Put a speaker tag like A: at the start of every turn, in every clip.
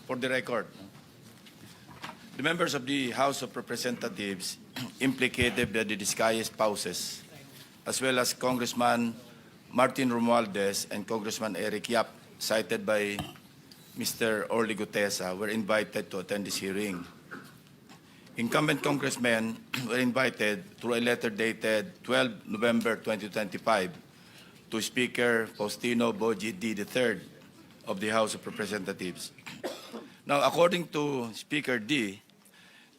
A: For the record, the members of the House of Representatives implicated by the Discaya spouses, as well as Congressman Martin Romualdez and Congressman Eric Yap, cited by Mr. Orly Gutesa, were invited to attend this hearing. Incumbent congressmen were invited through a letter dated 12 November 2025 to Speaker Faustino Boji D. III of the House of Representatives. Now, according to Speaker D,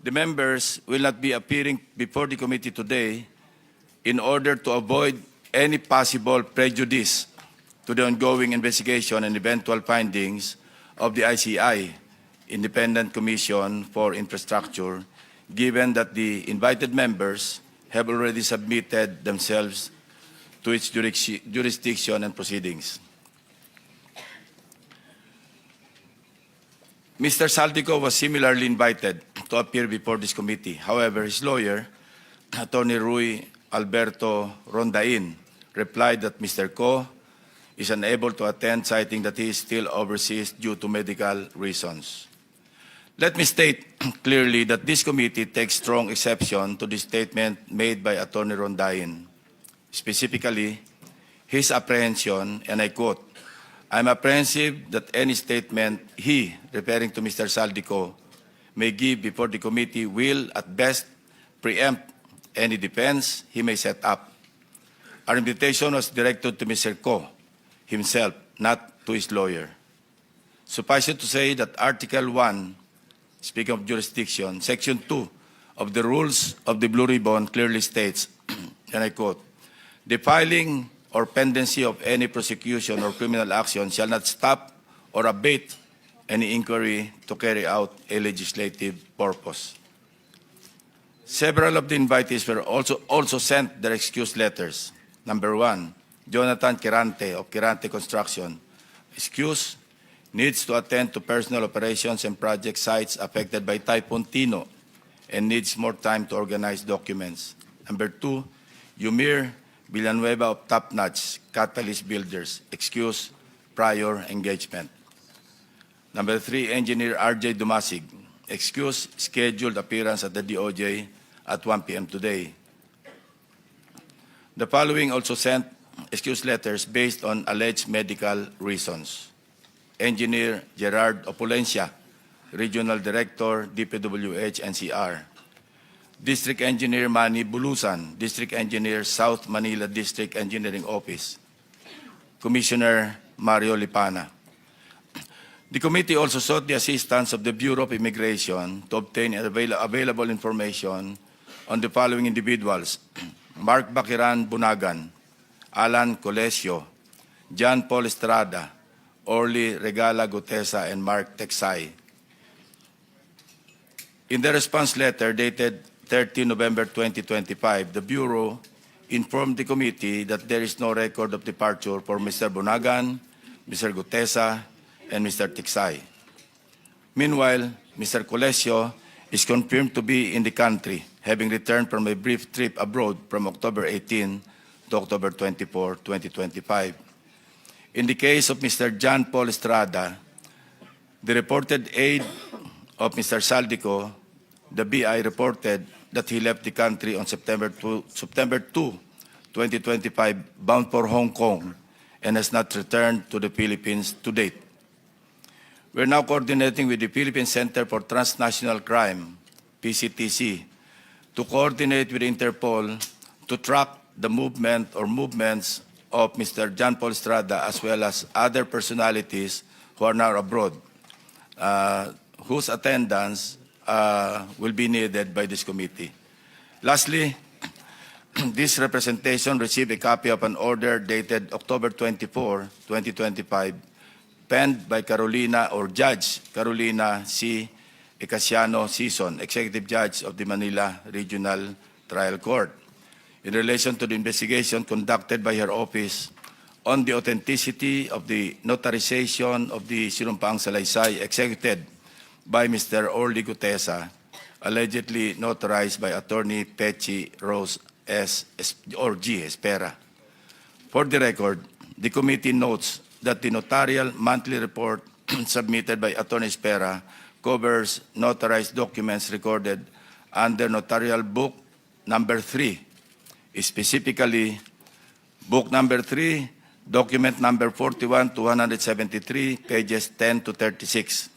A: the members will not be appearing before the committee today in order to avoid any possible prejudice to the ongoing investigation and eventual findings of the ICI, Independent Commission for Infrastructure, given that the invited members have already submitted themselves to its jurisdiction and proceedings. Mr. Saldico was similarly invited to appear before this committee. However, his lawyer, Attorney Rui Alberto Rondain, replied that Mr. Co is unable to attend, citing that he is still overseas due to medical reasons. Let me state clearly that this committee takes strong exception to the statement made by Attorney Rondain. Specifically, his apprehension, and I quote, "I'm apprehensive that any statement he," referring to Mr. Saldico, "may give before the committee will, at best, preempt any defense he may set up." Our invitation was directed to Mr. Co himself, not to his lawyer. Suffice it to say that Article 1, speaking of jurisdiction, Section 2 of the Rules of the Blue Ribbon clearly states, and I quote, "The filing or pendency of any prosecution or criminal action shall not stop or abate any inquiry to carry out a legislative purpose." Several of the invitees were also sent their excuse letters. Number 1, Jonathan Quirante of Quirante Construction. Excuse, needs to attend to personal operations and project sites affected by Typhoon Tino and needs more time to organize documents. Number 2, Yumir Villanueva of Top Notch Catalyst Builders. Excuse, prior engagement. Number 3, Engineer RJ Dumasig. Excuse, scheduled appearance at the DOJ at 1 p.m. today. The following also sent excuse letters based on alleged medical reasons. Engineer Gerard Opulencia, Regional Director, DPWH NCR. District Engineer Manny Bulusan, District Engineer, South Manila District Engineering Office. Commissioner Mario Lipana. The committee also sought the assistance of the Bureau of Immigration to obtain available information on the following individuals: Mark Bakiran Bunagan, Alan Colesio, John Paul Estrada, Orly Regala Gutesa, and Mark Texay. In the response letter dated 30 November 2025, the Bureau informed the committee that there is no record of departure for Mr. Bunagan, Mr. Gutesa, and Mr. Texay. Meanwhile, Mr. Colesio is confirmed to be in the country, having returned from a brief trip abroad from October 18 to October 24, 2025. In the case of Mr. John Paul Estrada, the reported aide of Mr. Saldico, the BI reported that he left the country on September 2, 2025, bound for Hong Kong, and has not returned to the Philippines to date. We're now coordinating with the Philippine Center for Transnational Crime, PCTC, to coordinate with Interpol to track the movement or movements of Mr. John Paul Estrada, as well as other personalities who are now abroad, whose attendance will be needed by this committee. Lastly, this representation received a copy of an order dated October 24, 2025, penned by Carolina or Judge Carolina C. Ecasiano Sison, Executive Judge of the Manila Regional Trial Court, in relation to the investigation conducted by her office on the authenticity of the notarization of the Sinumpaang Salaysay executed by Mr. Orly Gutesa, allegedly notarized by Attorney Pechi Rose S. or G. Espera. For the record, the committee notes that the notarial monthly report submitted by Attorney Spera covers notarized documents recorded under Notarial Book Number 3, specifically Book Number 3, Document Number 41-173, pages 10 to 36,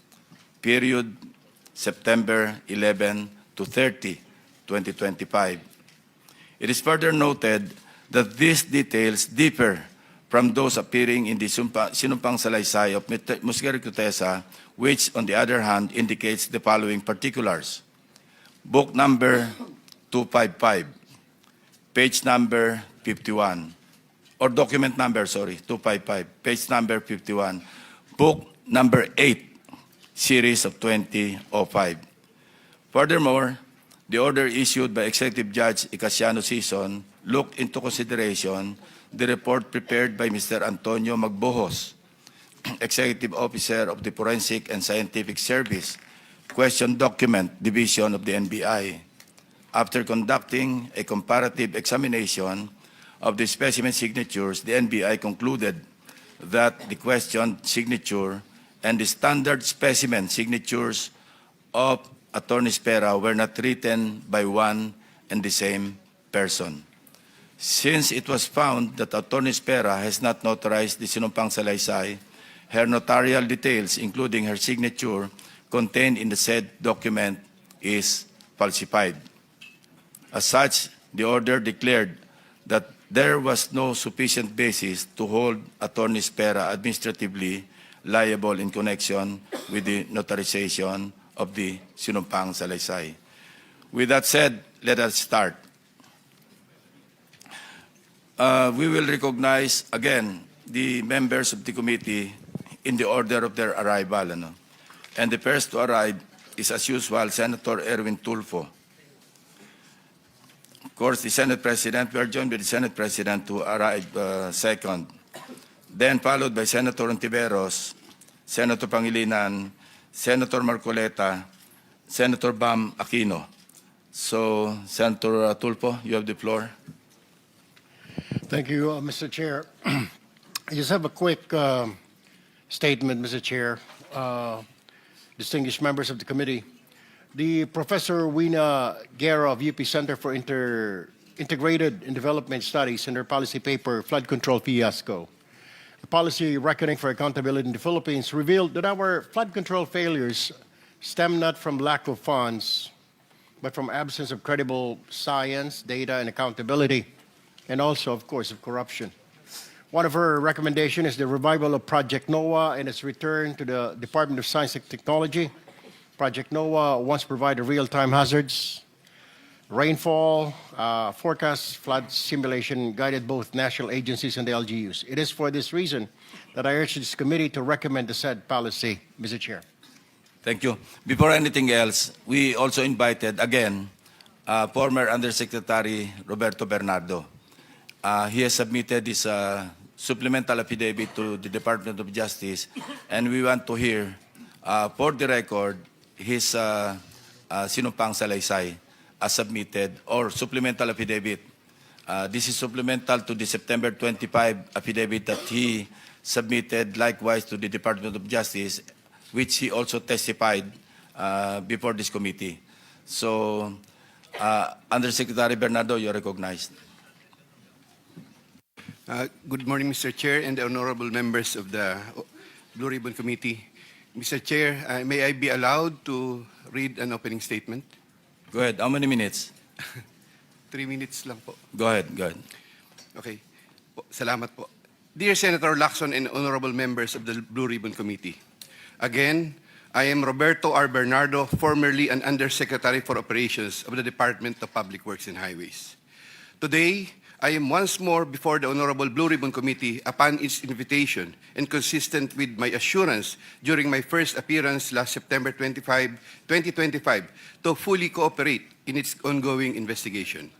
A: period September 11 to 30, 2025. It is further noted that these details differ from those appearing in the sinumpang salaysay of Musgari Kutesa, which, on the other hand, indicates the following particulars. Book number 255, page number 51, or document number, 255, page number 51, book number 8, series of 2005. Furthermore, the order issued by Executive Judge Icasiano Sison looked into consideration the report prepared by Mr. Antonio Magbojos, Executive Officer of the Forensic and Scientific Service, Question Document Division of the NBI. After conducting a comparative examination of the specimen signatures, the NBI concluded that the questioned signature and the standard specimen signatures of Attorney Spera were not written by one and the same person. Since it was found that Attorney Spera has not notarized the sinumpang salaysay, her notarial details, including her signature, contained in the said document is falsified. As such, the order declared that there was no sufficient basis to hold Attorney Spera administratively liable in connection with the notarization of the sinumpang salaysay. With that said, let us start. We will recognize again the members of the committee in the order of their arrival. And the first to arrive is, as usual, Senator Erwin Tulfo. Of course, the Senate President, we are joined by the Senate President who arrived second. Then followed by Senator Ontiveros, Senator Pangilinan, Senator Marcoleta, Senator Bam Aquino. So, Senator Tulfo, you have the floor.
B: Thank you, Mr. Chair. I just have a quick statement, Mr. Chair. Distinguished members of the committee. The Professor Wina Guerra of UP Center for Integrated and Development Studies in their policy paper, Flood Control Fiasco, a policy reckoning for accountability in the Philippines, revealed that our flood control failures stem not from lack of funds, but from absence of credible science, data, and accountability, and also, of course, of corruption. One of her recommendations is the revival of Project NOAA and its return to the Department of Science and Technology. Project NOAA once provided real-time hazards, rainfall, forecasts, flood simulation, guided both national agencies and the LGUs. It is for this reason that I urge this committee to recommend the said policy, Mr. Chair.
A: Thank you. Before anything else, we also invited, again, former Undersecretary Roberto Bernardo. He has submitted his supplemental affidavit to the Department of Justice, and we want to hear, for the record, his sinumpang salaysay as submitted, or supplemental affidavit. This is supplemental to the September 25 affidavit that he submitted likewise to the Department of Justice, which he also testified before this committee. So, Undersecretary Bernardo, you're recognized.
C: Good morning, Mr. Chair and the honorable members of the Blue Ribbon Committee. Mr. Chair, may I be allowed to read an opening statement?
A: Go ahead. How many minutes?
C: 3 minutes lang po.
A: Go ahead. Go ahead.
C: Okay. Salamat po. Dear Senator Lacson and honorable members of the Blue Ribbon Committee, again, I am Roberto R. Bernardo, formerly an Undersecretary for Operations of the Department of Public Works and Highways. Today, I am once more before the Honorable Blue Ribbon Committee upon its invitation and consistent with my assurance during my first appearance last September 25, 2025 to fully cooperate in its ongoing investigation.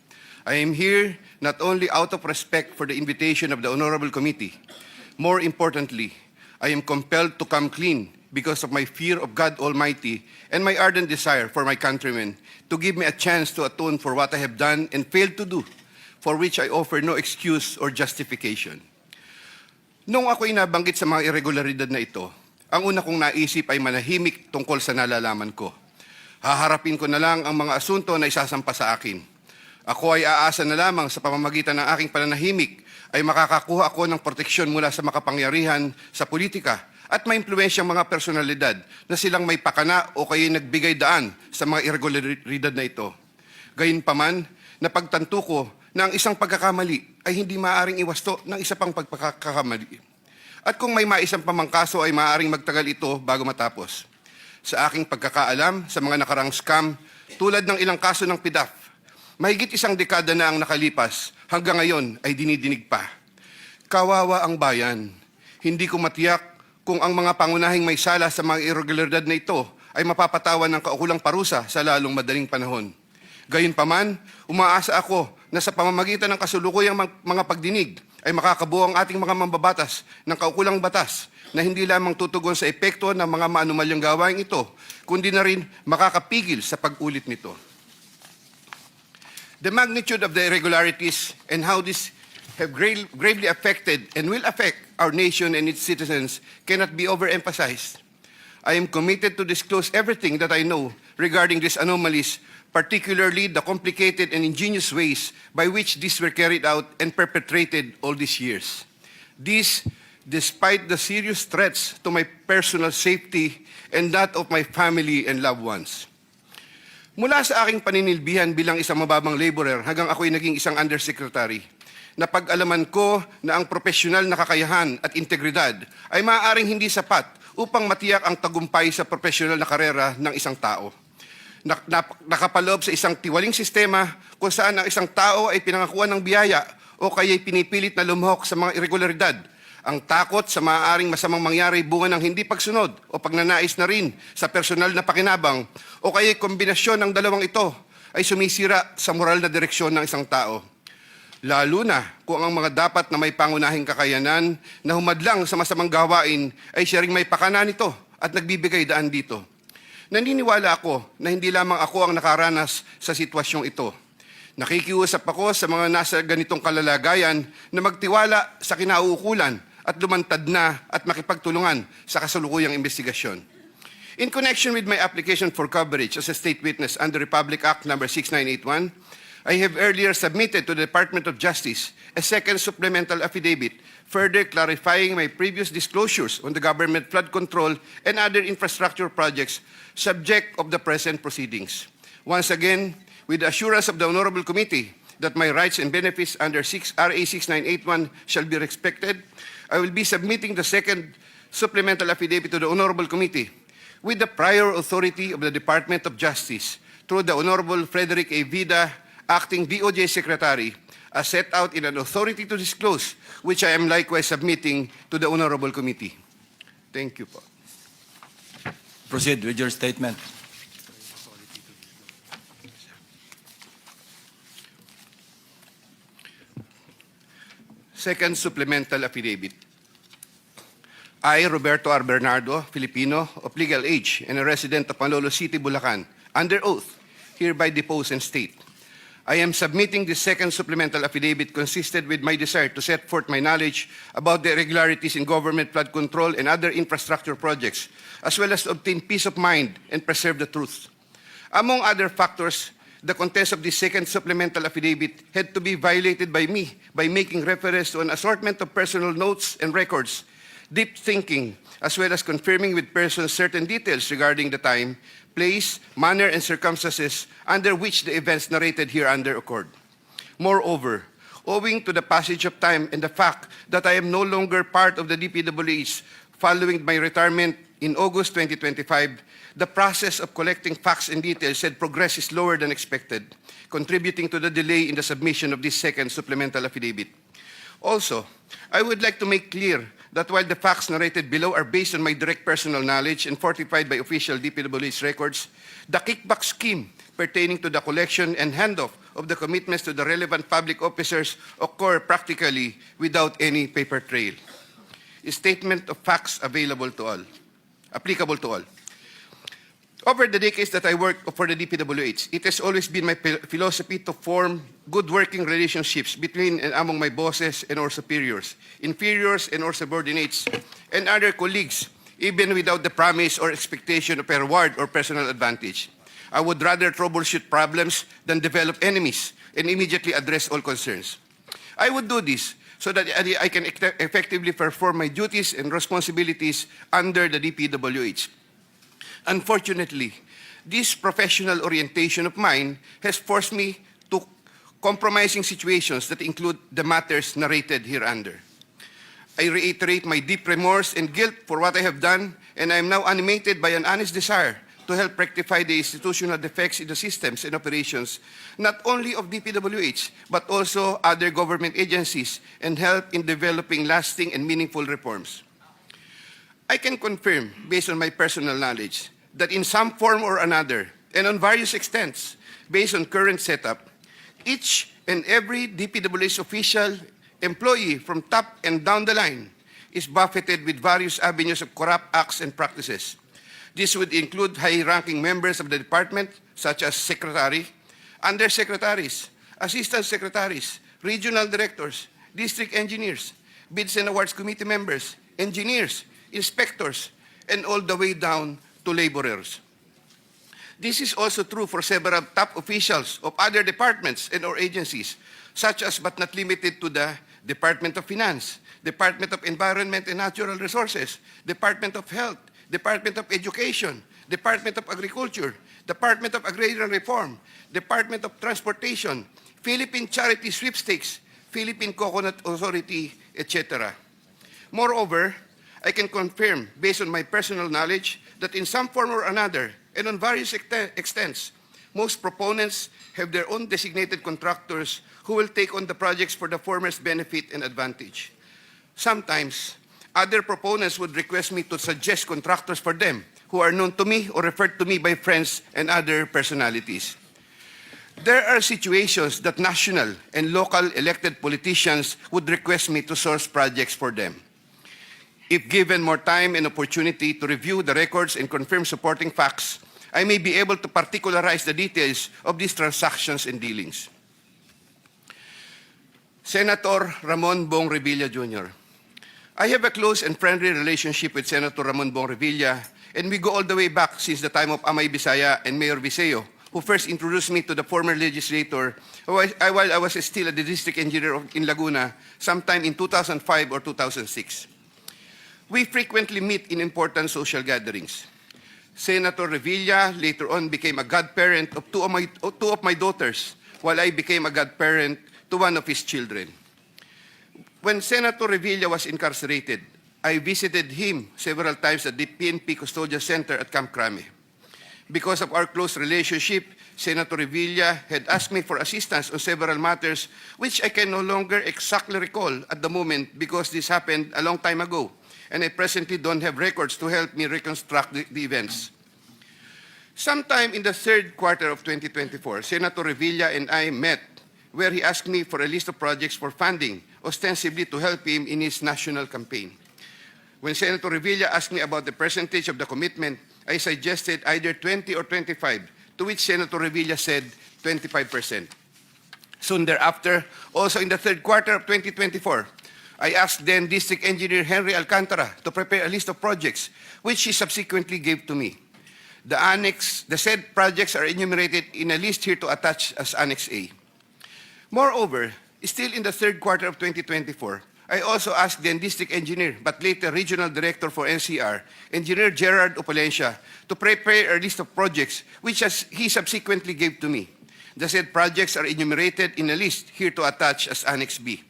C: I am here not only out of respect for the invitation of the Honorable Committee, more importantly, I am compelled to come clean because of my fear of God Almighty and my ardent desire for my countrymen to give me a chance to atone for what I have done and failed to do, for which I offer no excuse or justification. Nung ako'y nabanggit sa mga irregularidad na ito, Ang una kong naisip ay manahimik tungkol sa nalalaman ko. Haharapin ko na lang ang mga asunto na isasampa sa akin. Ako ay aasa na lamang sa pamamagitan ng aking pananahimik ay makakakuha ako ng proteksyon mula sa makapangyarihan sa politika at maimpluwensyang mga personalidad na silang may pakana o kaya nagbigay daan sa mga irregularidad na ito. Gayunpaman, napagtanto ko na ang isang pagkakamali ay hindi maaaring iwasto ng isa pang pagkakamali. At kung may maisang pamangkaso ay maaaring magtagal ito bago matapos. Sa aking pagkakaalam sa mga nakarang scam, tulad ng ilang kaso ng PDAF, mahigit isang dekada na ang nakalipas, hanggang ngayon ay dinidinig pa. Kawawa ang bayan. Hindi ko matiyak kung ang mga pangunahing may sala sa mga irregularidad na ito ay mapapatawan ng kaukulang parusa sa lalong madaling panahon. Gayunpaman, umaasa ako na sa pamamagitan ng kasulukuyang mga pagdinig ay makakabuo ang ating mga mambabatas ng kaukulang batas na hindi lamang tutugon sa epekto ng mga maanumalyang gawain ito, kundi na rin makakapigil sa pag-ulit nito. The magnitude of the irregularities and how this have gravely affected and will affect our nation and its citizens cannot be overemphasized. I am committed to disclose everything that I know regarding these anomalies, particularly the complicated and ingenious ways by which these were carried out and perpetrated all these years. This, despite the serious threats to my personal safety and that of my family and loved ones. Mula sa aking paninilbihan bilang isang mababang laborer hanggang ako'y naging isang undersecretary, napag-alaman ko na ang profesional na kakayahan at integridad ay maaaring hindi sapat upang matiyak ang tagumpay sa profesional na karera ng isang tao. Nakapaloob sa isang tiwaling sistema kung saan ang isang tao ay pinangakuan ng biyaya o kaya'y pinipilit na lumahok sa mga irregularidad. Ang takot sa maaaring masamang mangyari bunga ng hindi pagsunod o pagnanais na rin sa personal na pakinabang o kaya'y kombinasyon ng dalawang ito ay sumisira sa moral na direksyon ng isang tao. Lalo na kung ang mga dapat na may pangunahing kakayanan na humadlang sa masamang gawain ay siya ring may pakana nito at nagbibigay daan dito. Naniniwala ako na hindi lamang ako ang nakaranas sa sitwasyong ito. Nakikiusap ako sa mga nasa ganitong kalalagayan na magtiwala sa kinauukulan at lumantad na at makipagtulungan sa kasalukuyang investigasyon. In connection with my application for coverage as a state witness under Republic Act No. 6981, I have earlier submitted to the Department of Justice a second supplemental affidavit, further clarifying my previous disclosures on the government flood control and other infrastructure projects subject of the present proceedings. Once again, with the assurance of the Honorable Committee that my rights and benefits under RA 6981 shall be respected, I will be submitting the second supplemental affidavit to the Honorable Committee with the prior authority of the Department of Justice through the Honorable Frederick A. Vida, Acting DOJ Secretary, as set out in an authority to disclose, which I am likewise submitting to the Honorable Committee. Thank you po.
A: Proceed with your statement.
C: Second supplemental affidavit. I, Roberto Bernardo, Filipino, of legal age and a resident of Panlolo City, Bulacan, under oath, hereby depose and state. I am submitting this second supplemental affidavit consistent with my desire to set forth my knowledge about the irregularities in government flood control and other infrastructure projects, as well as to obtain peace of mind and preserve the truth. Among other factors, the contents of this second supplemental affidavit had to be violated by me by making reference to an assortment of personal notes and records, deep thinking, as well as confirming with persons certain details regarding the time, place, manner, and circumstances under which the events narrated hereunder occurred. Moreover, owing to the passage of time and the fact that I am no longer part of the DPWH following my retirement in August 2025, the process of collecting facts and details had progressed slower than expected, contributing to the delay in the submission of this second supplemental affidavit. Also, I would like to make clear that while the facts narrated below are based on my direct personal knowledge and fortified by official DPWH records, the kickback scheme pertaining to the collection and handoff of the commitments to the relevant public officers occur practically without any paper trail. A statement of facts applicable to all. Over the decades that I worked for the DPWH, it has always been my philosophy to form good working relationships between and among my bosses and or superiors, inferiors and or subordinates, and other colleagues even without the promise or expectation of a reward or personal advantage. I would rather troubleshoot problems than develop enemies and immediately address all concerns. I would do this so that I can effectively perform my duties and responsibilities under the DPWH. Unfortunately, this professional orientation of mine has forced me to compromising situations that include the matters narrated hereunder. I reiterate my deep remorse and guilt for what I have done, and I am now animated by an honest desire to help rectify the institutional defects in the systems and operations, not only of DPWH, but also other government agencies, and help in developing lasting and meaningful reforms. I can confirm, based on my personal knowledge, that in some form or another, and on various extents, based on current setup, each and every DPWH official, employee from top and down the line is buffeted with various avenues of corrupt acts and practices. This would include high-ranking members of the department, such as secretary, undersecretaries, assistant secretaries, regional directors, district engineers, bids and awards committee members, engineers, inspectors, and all the way down to laborers. This is also true for several top officials of other departments and or agencies, such as but not limited to the Department of Finance, Department of Environment and Natural Resources, Department of Health, Department of Education, Department of Agriculture, Department of Agrarian Reform, Department of Transportation, Philippine Charity Sweepstakes, Philippine Coconut Authority, etc. Moreover, I can confirm, based on my personal knowledge, that in some form or another, and on various extents, most proponents have their own designated contractors who will take on the projects for the former's benefit and advantage. Sometimes, other proponents would request me to suggest contractors for them who are known to me or referred to me by friends and other personalities. There are situations that national and local elected politicians would request me to source projects for them. If given more time and opportunity to review the records and confirm supporting facts, I may be able to particularize the details of these transactions and dealings. Senator Ramon Bong Revilla Jr. I have a close and friendly relationship with Senator Ramon Bong Revilla, and we go all the way back since the time of Amay Bisaya and Mayor Viseo, who first introduced me to the former legislator while I was still a district engineer in Laguna sometime in 2005 or 2006. We frequently meet in important social gatherings. Senator Revilla later on became a godparent of two of my daughters, while I became a godparent to one of his children. When Senator Revilla was incarcerated, I visited him several times at the PNP Custodial Center at Camp Crame. Because of our close relationship, Senator Revilla had asked me for assistance on several matters which I can no longer exactly recall at the moment because this happened a long time ago, and I presently don't have records to help me reconstruct the events. Sometime in the third quarter of 2024, Senator Revilla and I met where he asked me for a list of projects for funding, ostensibly to help him in his national campaign. When Senator Revilla asked me about the percentage of the commitment, I suggested either 20 or 25, to which Senator Revilla said 25%. Soon thereafter, also in the third quarter of 2024, I asked then District Engineer Henry Alcantara to prepare a list of projects, which he subsequently gave to me. The said projects are enumerated in a list here to attach as Annex A. Moreover, still in the third quarter of 2024, I also asked then District Engineer, but later Regional Director for NCR, Engineer Gerard Opalencia, to prepare a list of projects, which he subsequently gave to me. The said projects are enumerated in a list here to attach as Annex B.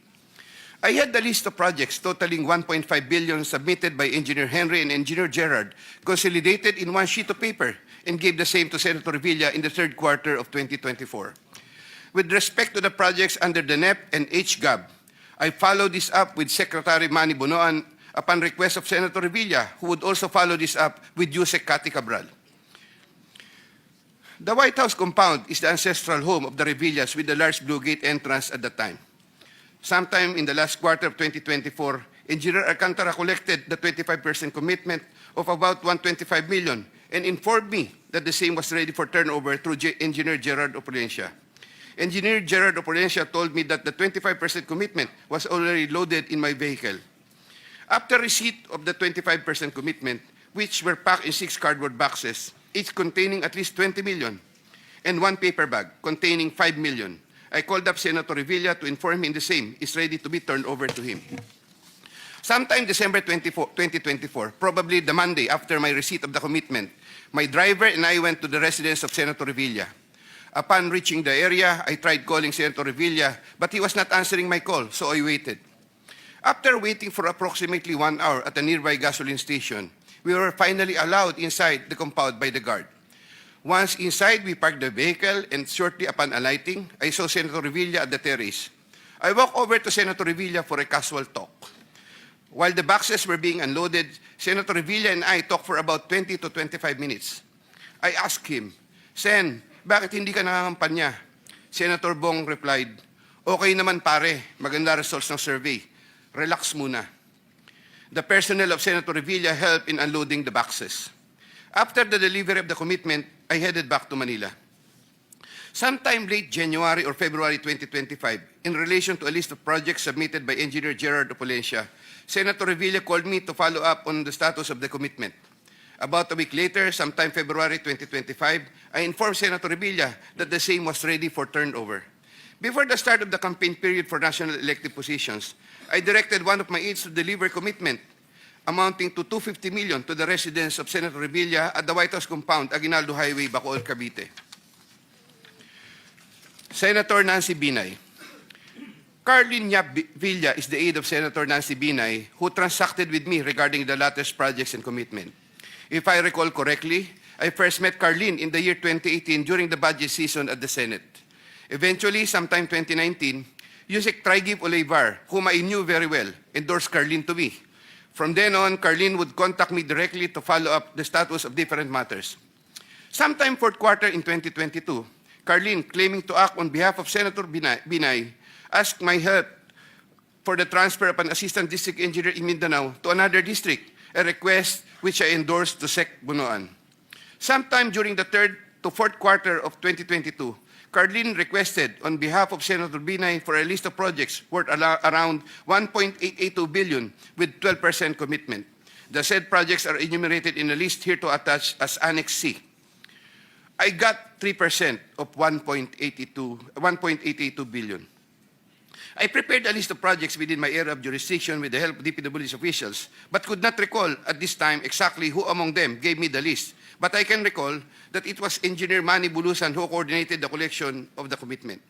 C: I had the list of projects totaling 1.5 billion submitted by Engineer Henry and Engineer Gerard, consolidated in one sheet of paper, and gave the same to Senator Revilla in the third quarter of 2024. With respect to the projects under the NEP and HGAB, I followed this up with Secretary Manny Bonoan upon request of Senator Revilla, who would also follow this up with Usec Cathy Cabral. The White House compound is the ancestral home of the Revillas with the large Blue Gate entrance at the time. Sometime in the last quarter of 2024, Engineer Alcantara collected the 25% commitment of about 125 million and informed me that the same was ready for turnover through Engineer Gerard Opalencia. Engineer Gerard Opalencia told me that the 25% commitment was already loaded in my vehicle. After receipt of the 25% commitment, which were packed in 6 cardboard boxes, each containing at least 20 million, and 1 paper bag containing 5 million. I called up Senator Revilla to inform him the same is ready to be turned over to him. Sometime December 2024, probably the Monday after my receipt of the commitment, my driver and I went to the residence of Senator Revilla. Upon reaching the area, I tried calling Senator Revilla, but he was not answering my call, so I waited. After waiting for approximately 1 hour at a nearby gasoline station, we were finally allowed inside the compound by the guard. Once inside, we parked the vehicle, and shortly upon alighting, I saw Senator Revilla at the terrace. I walked over to Senator Revilla for a casual talk. While the boxes were being unloaded, Senator Revilla and I talked for about 20 to 25 minutes. I asked him, "Sen, bakit hindi ka nangangampanya?" Senator Bong replied, "Okay naman pare, maganda results ng survey. Relax muna." The personnel of Senator Revilla helped in unloading the boxes. After the delivery of the commitment, I headed back to Manila. Sometime late January or February 2025, in relation to a list of projects submitted by Engineer Gerard Opulencia, Senator Revilla called me to follow up on the status of the commitment. About a week later, sometime February 2025, I informed Senator Revilla that the same was ready for turnover. Before the start of the campaign period for national elective positions, I directed one of my aides to deliver commitment amounting to 250 million to the residence of Senator Revilla at the White House compound, Aguinaldo Highway, Bacoor, Cavite. Senator Nancy Binay. Carlin Yap Villa is the aide of Senator Nancy Binay, who transacted with me regarding the latter's projects and commitment. If I recall correctly, I first met Carlin in the year 2018 during the budget season at the Senate. Eventually, sometime 2019, Usec Trigib Olivar, whom I knew very well, endorsed Carlin to me. From then on, Carlin would contact me directly to follow up the status of different matters. Sometime fourth quarter in 2022, Carlin, claiming to act on behalf of Senator Binay, asked my help for the transfer of an assistant district engineer in Mindanao to another district, a request which I endorsed to Sec Bunoan. Sometime during the third to fourth quarter of 2022, Carlin requested on behalf of Senator Binay for a list of projects worth around 1.882 billion with 12% commitment. The said projects are enumerated in a list here to attach as Annex C. I got 3% of 1.882 billion. I prepared a list of projects within my area of jurisdiction with the help of DPWH officials, but could not recall at this time exactly who among them gave me the list. But I can recall that it was Engineer Manny Bulusan who coordinated the collection of the commitment.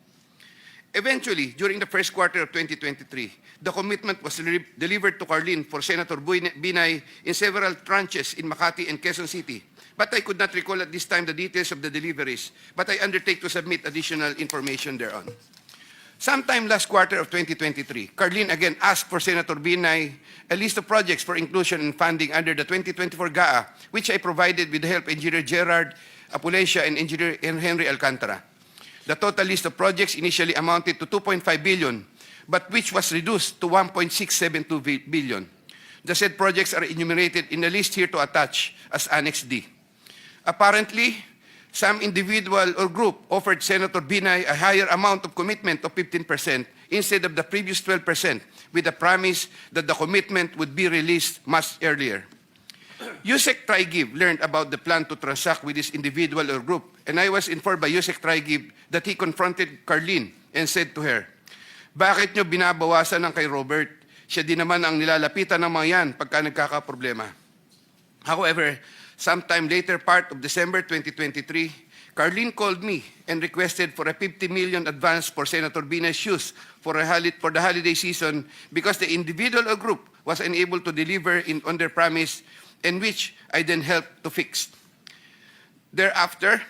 C: Eventually, during the first quarter of 2023, the commitment was delivered to Carlin for Senator Binay in several tranches in Makati and Quezon City. But I could not recall at this time the details of the deliveries, but I undertake to submit additional information thereon. Sometime last quarter of 2023, Carlin again asked for Senator Binay a list of projects for inclusion and funding under the 2024 GAA, which I provided with the help of Engineer Gerard Opulencia and Engineer Henry Alcantara. The total list of projects initially amounted to 2.5 billion, but which was reduced to 1.672 billion. The said projects are enumerated in the list here to attach as Annex D. Apparently, some individual or group offered Senator Binay a higher amount of commitment of 15% instead of the previous 12%, with the promise that the commitment would be released much earlier. Usec Trigib learned about the plan to transact with this individual or group, and I was informed by Usec Trigib that he confronted Carlin and said to her, "Bakit nyo binabawasan ng kay Robert? Siya din naman ang nilalapitan ng mga yan pagka nagkakaproblema." However, sometime later part of December 2023, Carlin called me and requested for a 50 million advance for Senator Binay's shoes for the holiday season because the individual or group was unable to deliver on their promise, and which I then helped to fix. Thereafter,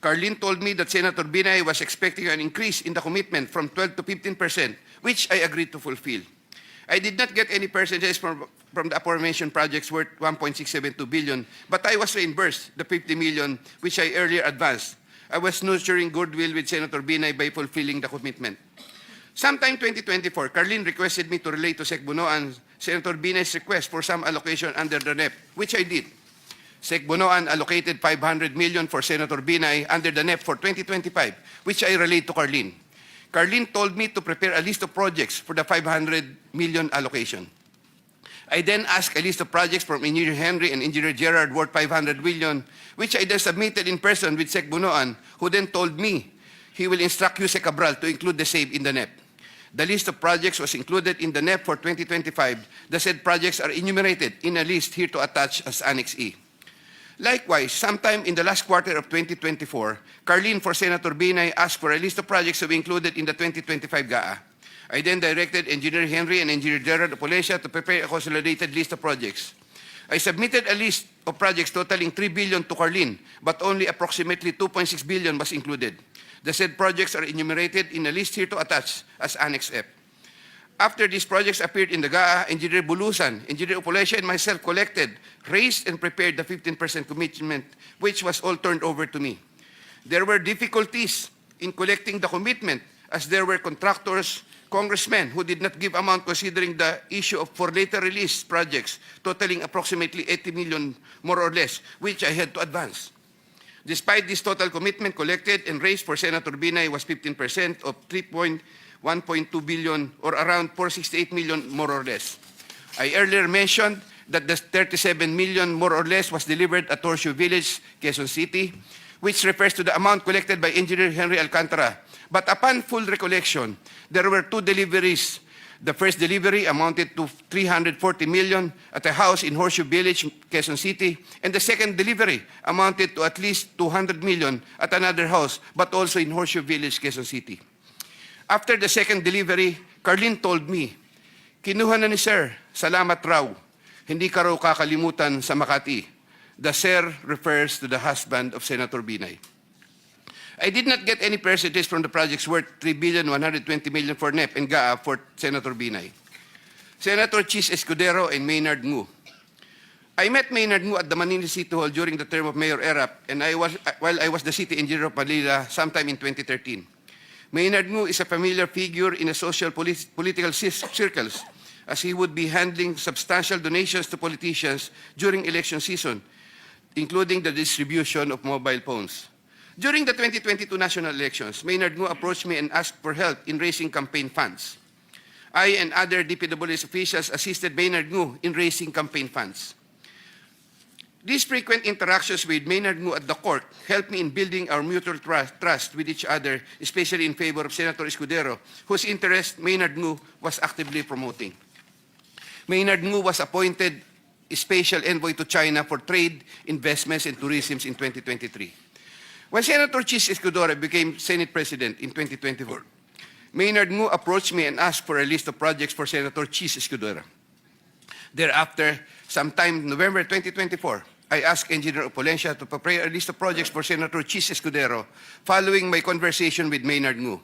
C: Carlin told me that Senator Binay was expecting an increase in the commitment from 12 to 15%, which I agreed to fulfill. I did not get any percentages from the aforementioned projects worth 1.672 billion, but I was reimbursed the 50 million which I earlier advanced. I was nurturing goodwill with Senator Binay by fulfilling the commitment. Sometime 2024, Carlin requested me to relay to Sec Bunoan Senator Binay's request for some allocation under the NEP, which I did. Sec Bunoan allocated 500 million for Senator Binay under the NEP for 2025, which I relayed to Carlin. Carlin told me to prepare a list of projects for the 500 million allocation. I then asked a list of projects from Engineer Henry and Engineer Gerard worth 500 million, which I then submitted in person with Sec Bunoan, who then told me he will instruct Usec Cabral to include the same in the NEP. The list of projects was included in the NEP for 2025. The said projects are enumerated in a list here to attach as Annex E. Likewise, sometime in the last quarter of 2024, Curlee for Senator Binay asked for a list of projects to be included in the 2025 GAA. I then directed Engineer Henry and Engineer Gerard to prepare a consolidated list of projects. I submitted a list of projects totaling 3 billion to Curlee, but only approximately 2.6 billion was included. The said projects are enumerated in a list here to attach as Annex F. After these projects appeared in the GAA, Engineer Bulusan, Engineer Upolesha, and myself collected, raised, and prepared the 15% commitment, which was all turned over to me. There were difficulties in collecting the commitment as there were contractors, congressmen who did not give amount considering the issue of for later release projects totaling approximately 80 million more or less, which I had to advance. Despite this total commitment collected and raised for Senator Binay was 15% of 1.2 billion or around 468 million more or less. I earlier mentioned that the 37 million more or less was delivered at Horseshoe Village, Quezon City, which refers to the amount collected by Engineer Henry Alcantara. But upon full recollection, there were two deliveries. The first delivery amounted to 340 million at a house in Horseshoe Village, Quezon City, and the second delivery amounted to at least 200 million at another house, but also in Horseshoe Village, Quezon City. After the second delivery, Curlee told me, "Kinuha na ni Sir, salamat raw. Hindi ka raw kakalimutan sa Makati." The Sir refers to the husband of Senator Binay. I did not get any percentage from the projects worth 3,120 million for NEP and GAA for Senator Binay. Senator Chis Escudero and Maynard Ngu. I met Maynard Ngu at the Manila City Hall during the term of Mayor Erap, and while I was the city engineer of Manila sometime in 2013. Maynard Ngu is a familiar figure in the social political circles, as he would be handling substantial donations to politicians during election season, including the distribution of mobile phones. During the 2022 national elections, Maynard Ngu approached me and asked for help in raising campaign funds. I and other DPWH officials assisted Maynard Ngu in raising campaign funds. These frequent interactions with Maynard Ngu at the court helped me in building our mutual trust with each other, especially in favor of Senator Escudero, whose interest Maynard Ngu was actively promoting. Maynard Ngu was appointed Special Envoy to China for Trade, Investments, and Tourism in 2023. When Senator Chis Escudero became Senate President in 2024, Maynard Ngu approached me and asked for a list of projects for Senator Chis Escudero. Thereafter, sometime November 2024, I asked Engineer Upolesha to prepare a list of projects for Senator Chis Escudero following my conversation with Maynard Ngu.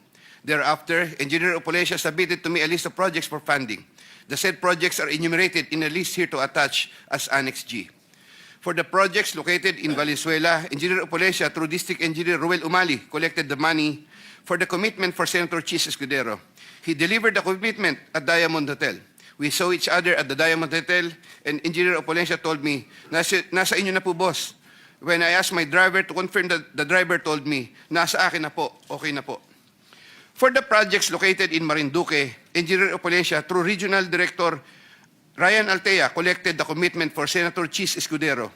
C: Thereafter, Engineer Upolesha submitted to me a list of projects for funding. The said projects are enumerated in a list here to attach as Annex G. For the projects located in Valenzuela, Engineer Upolesha, through District Engineer Ruel Umali, collected the money for the commitment for Senator Chis Escudero. He delivered the commitment at Diamond Hotel. We saw each other at the Diamond Hotel, and Engineer Upolesha told me, nasa inyo na po, boss. When I asked my driver to confirm, the driver told me, nasa akin na po, okay na po. For the projects located in Marinduque, Engineer Upolesha, through Regional Director Ryan Altea, collected the commitment for Senator Chis Escudero.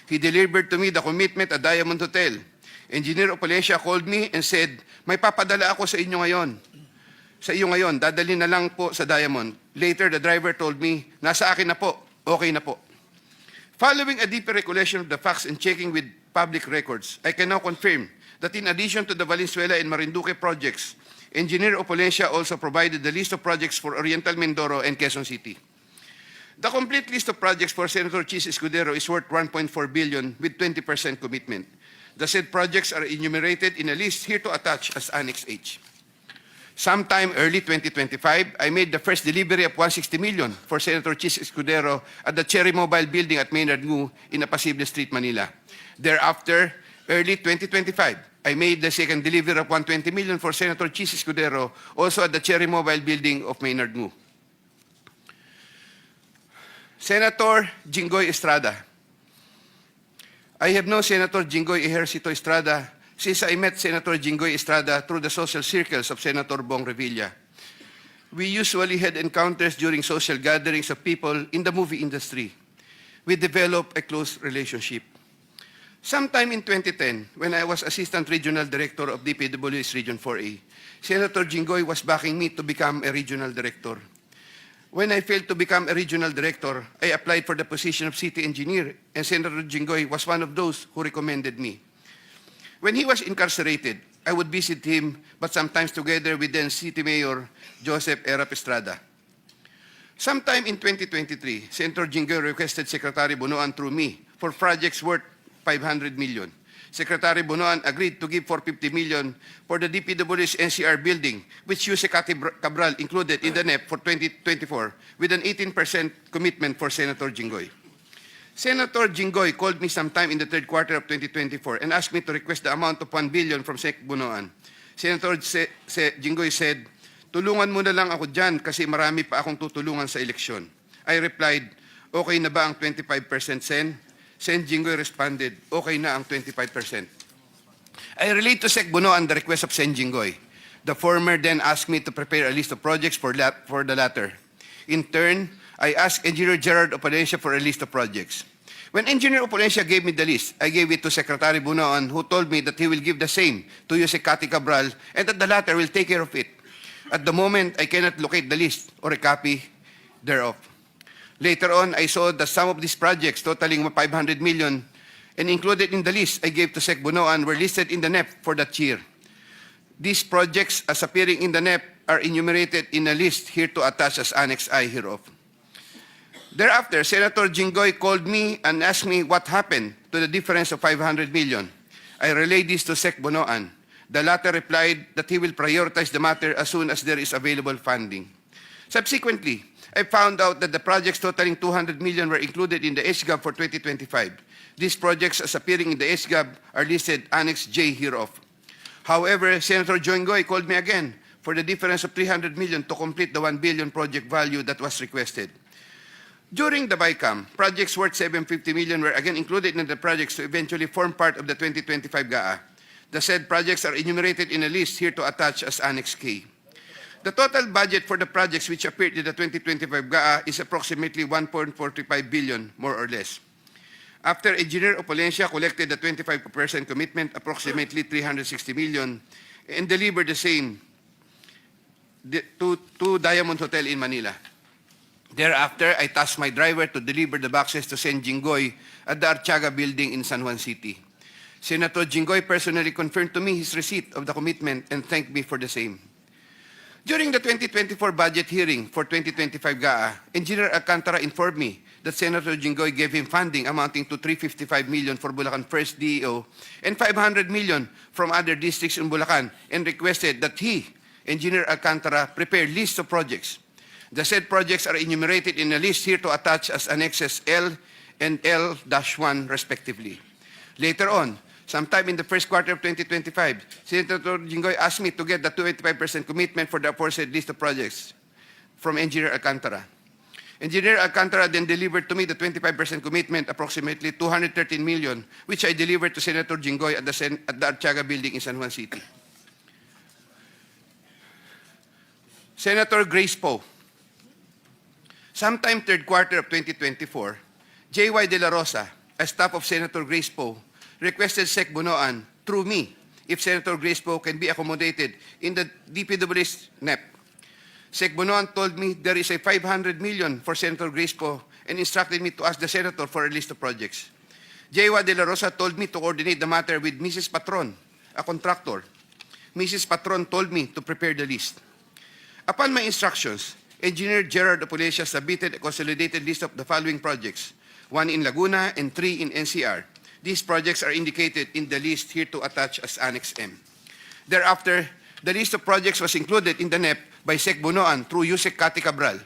C: He delivered to me the commitment at Diamond Hotel. Engineer Upolesha called me and said, "May papadala ako sa inyo ngayon. Sa iyo ngayon, dadali na lang po sa Diamond." Later, the driver told me, "Nasa akin na po, okay na po." Following a deeper recollection of the facts and checking with public records, I can now confirm that in addition to the Valenzuela and Marinduque projects, Engineer Upolesha also provided the list of projects for Oriental Mindoro and Quezon City. The complete list of projects for Senator Chis Escudero is worth 1.4 billion with 20% commitment. The said projects are enumerated in a list here to attach as Annex H. Sometime early 2025, I made the first delivery of 160 million for Senator Chis Escudero at the Cherry Mobile Building at Maynard Ngu in Apacible Street, Manila. Thereafter, early 2025, I made the second delivery of 120 million for Senator Chis Escudero, also at the Cherry Mobile Building of Maynard Ngu. Senator Jinggoy Estrada. I have known Senator Jinggoy Ejercito Estrada since I met Senator Jinggoy Estrada through the social circles of Senator Bong Revilla. We usually had encounters during social gatherings of people in the movie industry. We developed a close relationship. Sometime in 2010, when I was Assistant Regional Director of DPWH Region 4A, Senator Jinggoy was backing me to become a Regional Director. When I failed to become a Regional Director, I applied for the position of City Engineer, and Senator Jinggoy was one of those who recommended me. When he was incarcerated, I would visit him, but sometimes together with then City Mayor Joseph Erap Estrada. Sometime in 2023, Senator Jinggoy requested Secretary Bonoan through me for projects worth 500 million. Secretary Bonoan agreed to give 450 million for the DPWH NCR building, which Usec Cabral included in the NEP for 2024, with an 18% commitment for Senator Jinggoy. Senator Jinggoy called me sometime in the third quarter of 2024 and asked me to request the amount of 1 billion from Sec Bonoan. Senator Jinggoy said, "Tulungan mo na lang ako dyan kasi marami pa akong tutulungan sa eleksyon." I replied, "Okay na ba ang 25% Sen?" Sen Jinggoy responded, "Okay na ang 25%. I relayed to Sec Bonoan the request of Sen Jinggoy. The former then asked me to prepare a list of projects for the latter. In turn, I asked Engineer Gerard Opalencia for a list of projects. When Engineer Opalencia gave me the list, I gave it to Secretary Bonoan, who told me that he will give the same to Usec Cabral and that the latter will take care of it. At the moment, I cannot locate the list or a copy thereof. Later on, I saw that some of these projects totaling 500 million and included in the list I gave to Sec Bonoan were listed in the NEP for that year. These projects, as appearing in the NEP, are enumerated in a list here to attach as Annex I hereof. Thereafter, Senator Jinggoy called me and asked me what happened to the difference of 500 million. I relayed this to Sec Bonoan. The latter replied that he will prioritize the matter as soon as there is available funding. Subsequently, I found out that the projects totaling 200 million were included in the SGAB for 2025. These projects, as appearing in the SGAB, are listed Annex J hereof. However, Senator Jinggoy called me again for the difference of 300 million to complete the 1 billion project value that was requested. During the BICAM, projects worth 750 million were again included in the projects to eventually form part of the 2025 GAA. The said projects are enumerated in a list here to attach as Annex K. The total budget for the projects which appeared in the 2025 GAA is approximately 1.45 billion, more or less. After Engineer Opalencia collected the 25% commitment, approximately 360 million, and delivered the same to Diamond Hotel in Manila. Thereafter, I tasked my driver to deliver the boxes to Sen Jinggoy at the Artiaga building in San Juan City. Senator Jinggoy personally confirmed to me his receipt of the commitment and thanked me for the same. During the 2024 budget hearing for 2025 GAA, Engineer Alcantara informed me that Senator Jinggoy gave him funding amounting to 355 million for Bulacan First DEO and 500 million from other districts in Bulacan and requested that he, Engineer Alcantara, prepare lists of projects. The said projects are enumerated in a list here to attach as annexes L and L-1 respectively. Later on, sometime in the first quarter of 2025, Senator Jinggoy asked me to get the 25% commitment for the aforesaid list of projects from Engineer Alcantara. Engineer Alcantara then delivered to me the 25% commitment, approximately 213 million, which I delivered to Senator Jinggoy at the Artiaga building in San Juan City. Senator Grace Poe. Sometime third quarter of 2024, J.Y. De La Rosa, a staff of Senator Grace Poe, requested Sec Bonoan through me if Senator Grace Poe can be accommodated in the DPWH NEP. Sec Bonoan told me there is a 500 million for Senator Grace Poe and instructed me to ask the Senator for a list of projects. J.Y. De La Rosa told me to coordinate the matter with Mrs. Patron, a contractor. Mrs. Patron told me to prepare the list. Upon my instructions, Engineer Gerard Opalencia submitted a consolidated list of the following projects, 1 in Laguna and 3 in NCR. These projects are indicated in the list here to attach as Annex M. Thereafter, the list of projects was included in the NEP by Sec Bonoan through Usec Cabral.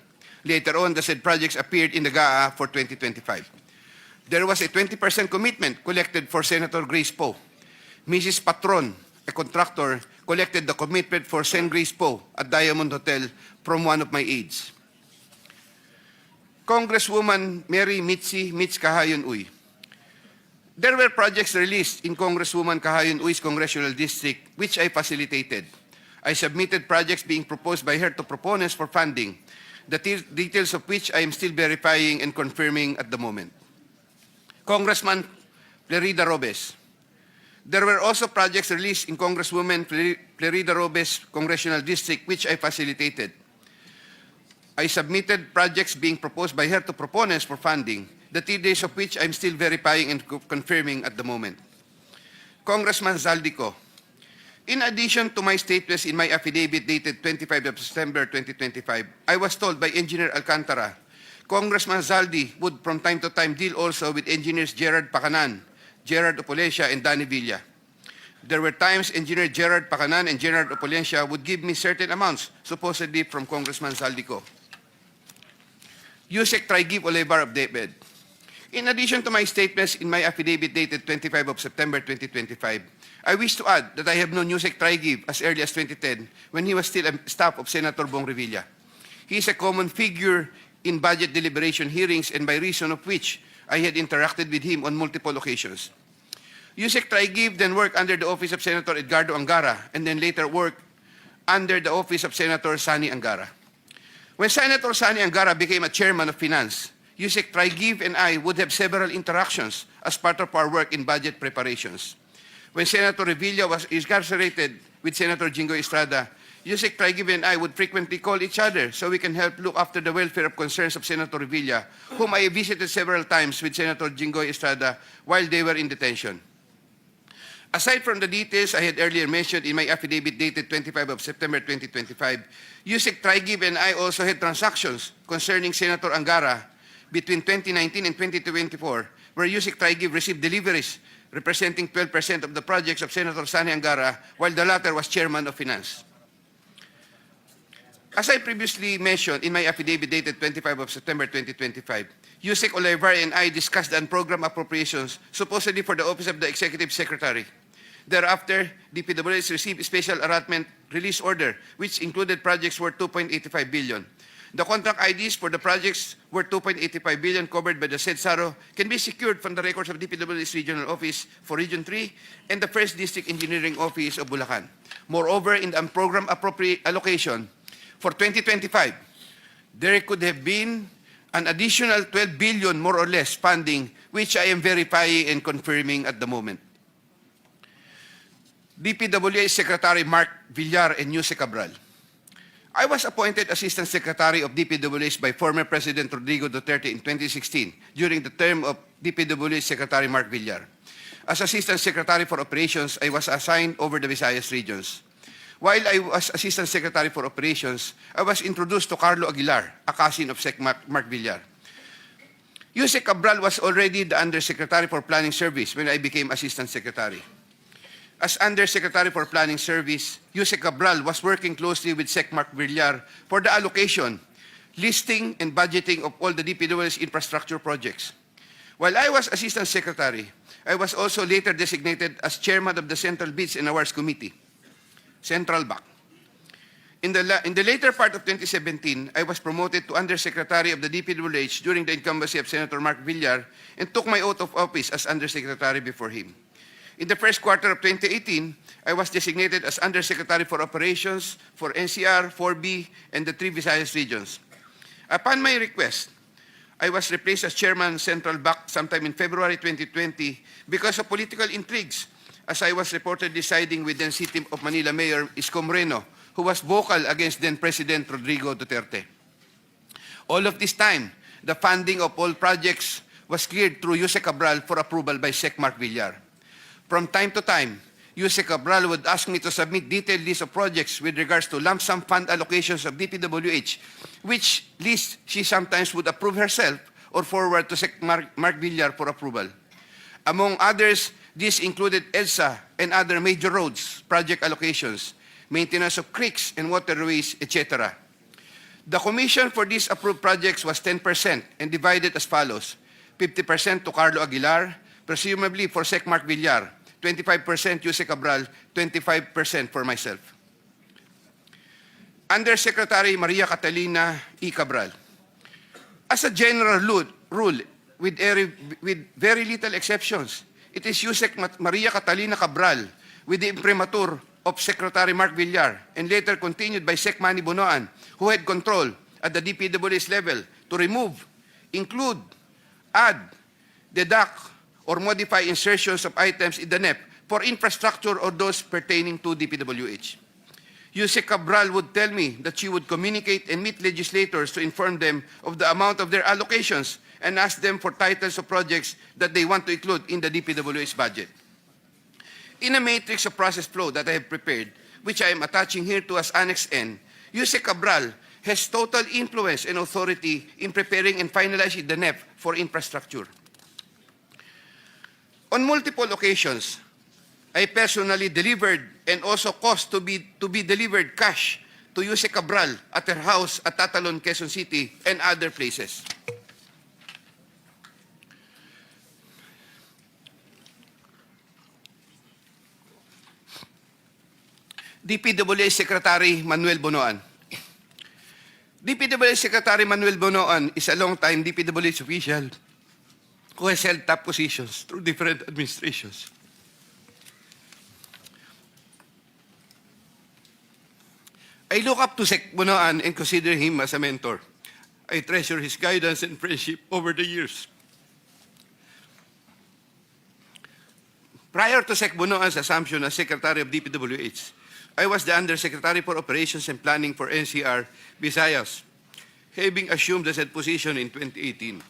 C: Later on, the said projects appeared in the GAA for 2025. There was a 20% commitment collected for Senator Grace Poe. Mrs. Patron, a contractor, collected the commitment for Sen Grace Poe at Diamond Hotel from one of my aides. Congresswoman Mary Mitzi Mitz Kahayon Uy. There were projects released in Congresswoman Kahayon Uy's congressional district which I facilitated. I submitted projects being proposed by her to proponents for funding, the details of which I am still verifying and confirming at the moment. Congressman Florida Robes. There were also projects released in Congresswoman Florida Robes' congressional district, which I facilitated. I submitted projects being proposed by her to proponents for funding, the details of which I'm still verifying and confirming at the moment. Congressman Zaldico. In addition to my statements in my affidavit dated 25 of September 2025, I was told by Engineer Alcantara, Congressman Zaldi would from time to time deal also with engineers Gerard Pacanan, Gerard Opulencia, and Danny Villa. There were times Engineer Gerard Pacanan and Gerard Opulencia would give me certain amounts, supposedly from Congressman Zaldico. Usec Tri-Give Olivar of DepEd. In addition to my statements in my affidavit dated 25 of September 2025, I wish to add that I have known Usec Tri-Give as early as 2010 when he was still a staff of Senator Bong Revilla. He is a common figure in budget deliberation hearings and by reason of which I had interacted with him on multiple occasions. Usec Tri-Give then worked under the office of Senator Edgardo Angara and then later worked under the office of Senator Sani Angara. When Senator Sani Angara became a chairman of finance, Usec Tri-Give and I would have several interactions as part of our work in budget preparations. When Senator Revilla was incarcerated with Senator Jingoy Estrada, Usec Tri-Give and I would frequently call each other so we can help look after the welfare of concerns of Senator Revilla, whom I visited several times with Senator Jingoy Estrada while they were in detention. Aside from the details I had earlier mentioned in my affidavit dated 25 of September 2025, Usec Tri-Give and I also had transactions concerning Senator Angara between 2019 and 2024, where Usec Tri-Give received deliveries representing 12% of the projects of Senator Sani Angara, while the latter was chairman of finance. As I previously mentioned in my affidavit dated 25 of September 2025, Usec Olivar and I discussed the unprogrammed appropriations supposedly for the Office of the Executive Secretary. Thereafter, DPWH received a special allotment release order, which included projects worth 2.85 billion. The contract IDs for the projects worth 2.85 billion covered by the said SARO can be secured from the records of DPWH Regional Office for Region 3 and the 1st District Engineering Office of Bulacan. Moreover, in the unprogrammed allocation for 2025, there could have been an additional 12 billion more or less funding, which I am verifying and confirming at the moment. DPWH Secretary Mark Villar and Yuse Cabral. I was appointed Assistant Secretary of DPWH by former President Rodrigo Duterte in 2016 during the term of DPWH Secretary Mark Villar. As Assistant Secretary for Operations, I was assigned over the Visayas regions. While I was Assistant Secretary for Operations, I was introduced to Carlo Aguilar, a cousin of Sec Mark Villar. Yuse Cabral was already the Undersecretary for Planning Service when I became Assistant Secretary. As Undersecretary for Planning Service, Yuse Cabral was working closely with Sec Mark Villar for the allocation, listing, and budgeting of all the DPWH infrastructure projects. While I was Assistant Secretary, I was also later designated as Chairman of the Central Bids and Awards Committee, Central BAC. In the later part of 2017, I was promoted to Undersecretary of the DPWH during the incumbency of Senator Mark Villar and took my oath of office as Undersecretary before him. In the first quarter of 2018, I was designated as Undersecretary for Operations for NCR, 4B, and the 3 Visayas regions. Upon my request, I was replaced as Chairman Central BAC sometime in February 2020 because of political intrigues, as I was reportedly siding with then City of Manila Mayor Isko Moreno, who was vocal against then President Rodrigo Duterte. All of this time, the funding of all projects was cleared through Yuse Cabral for approval by Sec Mark Villar. From time to time, Yuse Cabral would ask me to submit detailed lists of projects with regards to lump sum fund allocations of DPWH, which list she sometimes would approve herself or forward to Sec Mark Villar for approval. Among others, this included EDSA and other major roads, project allocations, maintenance of creeks and waterways, etc. The commission for these approved projects was 10% and divided as follows: 50% to Carlo Aguilar, presumably for Sec Mark Villar, 25% Yuse Cabral, 25% for myself. Undersecretary Maria Catalina E. Cabral. As a general rule, with very little exceptions, it is Yuse Maria Catalina Cabral with the imprimatur of Secretary Mark Villar and later continued by Sec Manny Bunoan, who had control at the DPWH level to remove, include, add, deduct, or modify insertions of items in the NEP for infrastructure or those pertaining to DPWH. Usec Cabral would tell me that she would communicate and meet legislators to inform them of the amount of their allocations and ask them for titles of projects that they want to include in the DPWH budget. In a matrix of process flow that I have prepared, which I am attaching here to as Annex N, Usec Cabral has total influence and authority in preparing and finalizing the NEP for infrastructure. On multiple occasions, I personally delivered and also caused to be delivered cash to Usec Cabral at her house at Tatalon, Quezon City, and other places. DPWH Secretary Manuel Bonoan. DPWH Secretary Manuel Bonoan is a long-time DPWH official who has held top positions through different administrations. I look up to Sec Bonoan and consider him as a mentor. I treasure his guidance and friendship over the years. Prior to Sec Bonoan's assumption as Secretary of DPWH, I was the Undersecretary for Operations and Planning for NCR Visayas, having assumed the said position in 2018.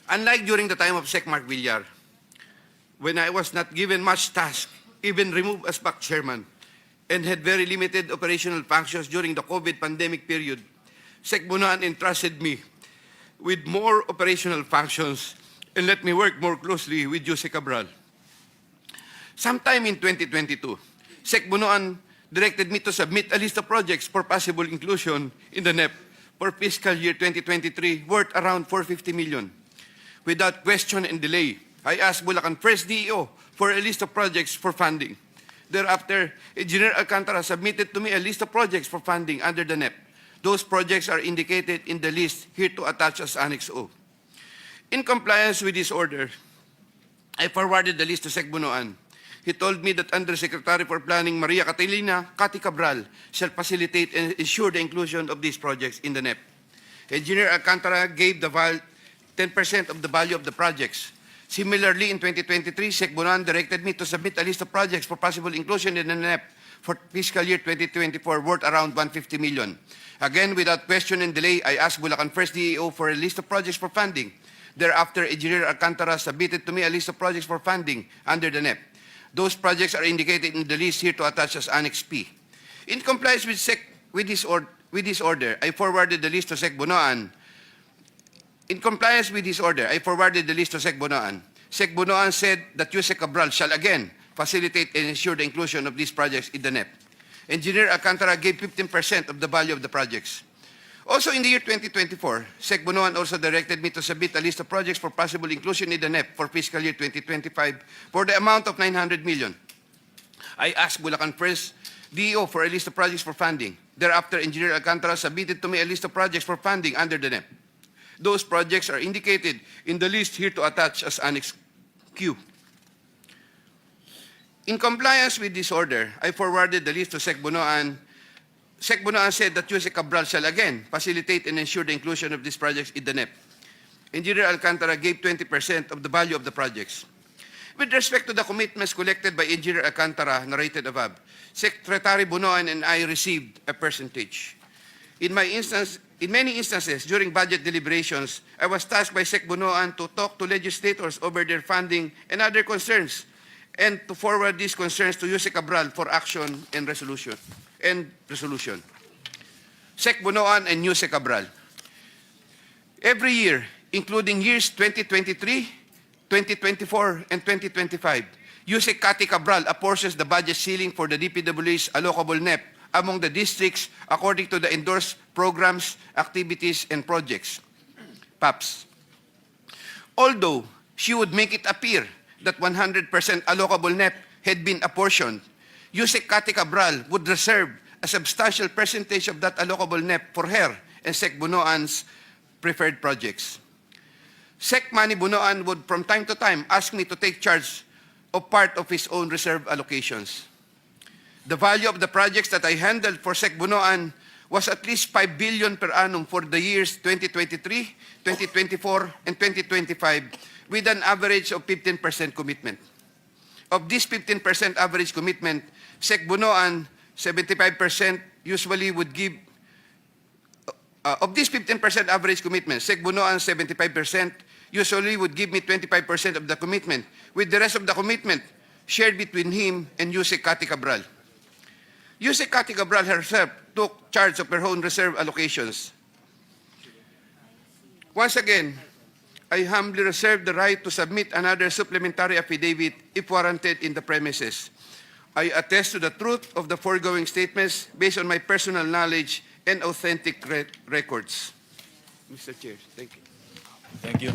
C: Unlike during the time of Sec Mark Villar, when I was not given much task, even removed as back chairman, and had very limited operational functions during the COVID pandemic period, Sec Bonoan entrusted me with more operational functions and let me work more closely with Usec Cabral. Sometime in 2022, Sec Bonoan directed me to submit a list of projects for possible inclusion in the NEP for fiscal year 2023 worth around 450 million. Without question and delay, I asked Bulacan First DEO for a list of projects for funding. Thereafter, Engineer Alcantara submitted to me a list of projects for funding under the NEP. Those projects are indicated in the list here to attach as Annex O. In compliance with this order, I forwarded the list to Sec Bonoan. He told me that Undersecretary for Planning Maria Catalina Cati Cabral shall facilitate and ensure the inclusion of these projects in the NEP. Engineer Alcantara gave the 10% of the value of the projects. Similarly, in 2023, Sec Bonoan directed me to submit a list of projects for possible inclusion in the NEP for fiscal year 2024 worth around 150 million. Again, without question and delay, I asked Bulacan First DEO for a list of projects for funding. Thereafter, Engineer Alcantara submitted to me a list of projects for funding under the NEP. Those projects are indicated in the list here to attach as Annex P. In compliance with this order, I forwarded the list to Sec Bonoan. In compliance with this order, I forwarded the list to Sec Bonoan. Sec Bonoan said that Usec Cabral shall again facilitate and ensure the inclusion of these projects in the NEP. Engineer Alcantara gave 15% of the value of the projects. Also in the year 2024, Sec Bonoan also directed me to submit a list of projects for possible inclusion in the NEP for fiscal year 2025 for the amount of 900 million. I asked Bulacan First DEO for a list of projects for funding. Thereafter, Engineer Alcantara submitted to me a list of projects for funding under the NEP. Those projects are indicated in the list here to attach as Annex Q. In compliance with this order, I forwarded the list to Sec Bonoan. Sec Bonoan said that Usec Cabral shall again facilitate and ensure the inclusion of these projects in the NEP. Engineer Alcantara gave 20% of the value of the projects. With respect to the commitments collected by Engineer Alcantara narrated above, Secretary Bonoan and I received a percentage. In many instances, during budget deliberations, I was tasked by Sec Bonoan to talk to legislators over their funding and other concerns, and to forward these concerns to Usec Cabral for action and resolution. Sec Bonoan and Usec Cabral. Every year, including years 2023, 2024, and 2025, Usec Cati Cabral apportions the budget ceiling for the DPWH's allocable NEP among the districts according to the endorsed programs, activities, and projects, PAPs. Although she would make it appear that 100% allocable NEP had been apportioned, Usec Cati Cabral would reserve a substantial percentage of that allocable NEP for her and Sec Bonoan's preferred projects. Sec Manny Bonoan would from time to time ask me to take charge of part of his own reserve allocations. The value of the projects that I handled for Sec Bunoan was at least 5 billion per annum for the years 2023, 2024, and 2025, with an average of 15% commitment. Of this 15% average commitment, Sec Bunoan, 75% usually would give, of this 15% average commitment, Sec Bunoan, 75%, usually would give me 25% of the commitment, with the rest of the commitment shared between him and Usec Cathy Cabral. Usec Cathy Cabral herself took charge of her own reserve allocations. Once again, I humbly reserve the right to submit another supplementary affidavit if warranted in the premises. I attest to the truth of the foregoing statements based on my personal knowledge and authentic records. Mr. Chair, thank you.
A: Thank you.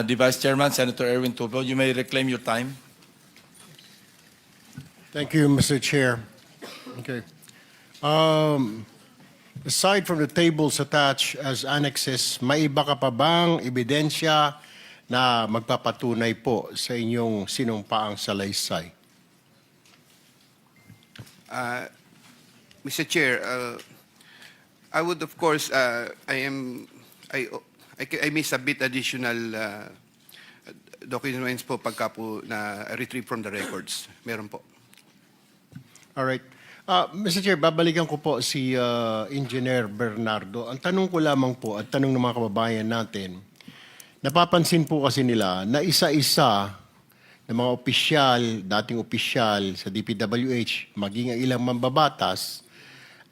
A: The Vice Chairman, Senator Erwin Tulfo, you may reclaim your time.
B: Thank you, Mr. Chair. Okay. Aside from the tables attached as annexes, may iba ka pa bang ebidensya na magpapatunay po sa inyong sinumpaang salaysay?
C: Mr. Chair, I would of course, I may submit additional documents po pagka po na retrieve from the records. Meron po.
B: All right. Mr. Chair, babalikan ko po si Engineer Bernardo. Ang tanong ko lamang po at tanong ng mga kababayan natin, napapansin po kasi nila na isa-isa ng mga opisyal, dating opisyal sa DPWH, maging ang ilang mambabatas,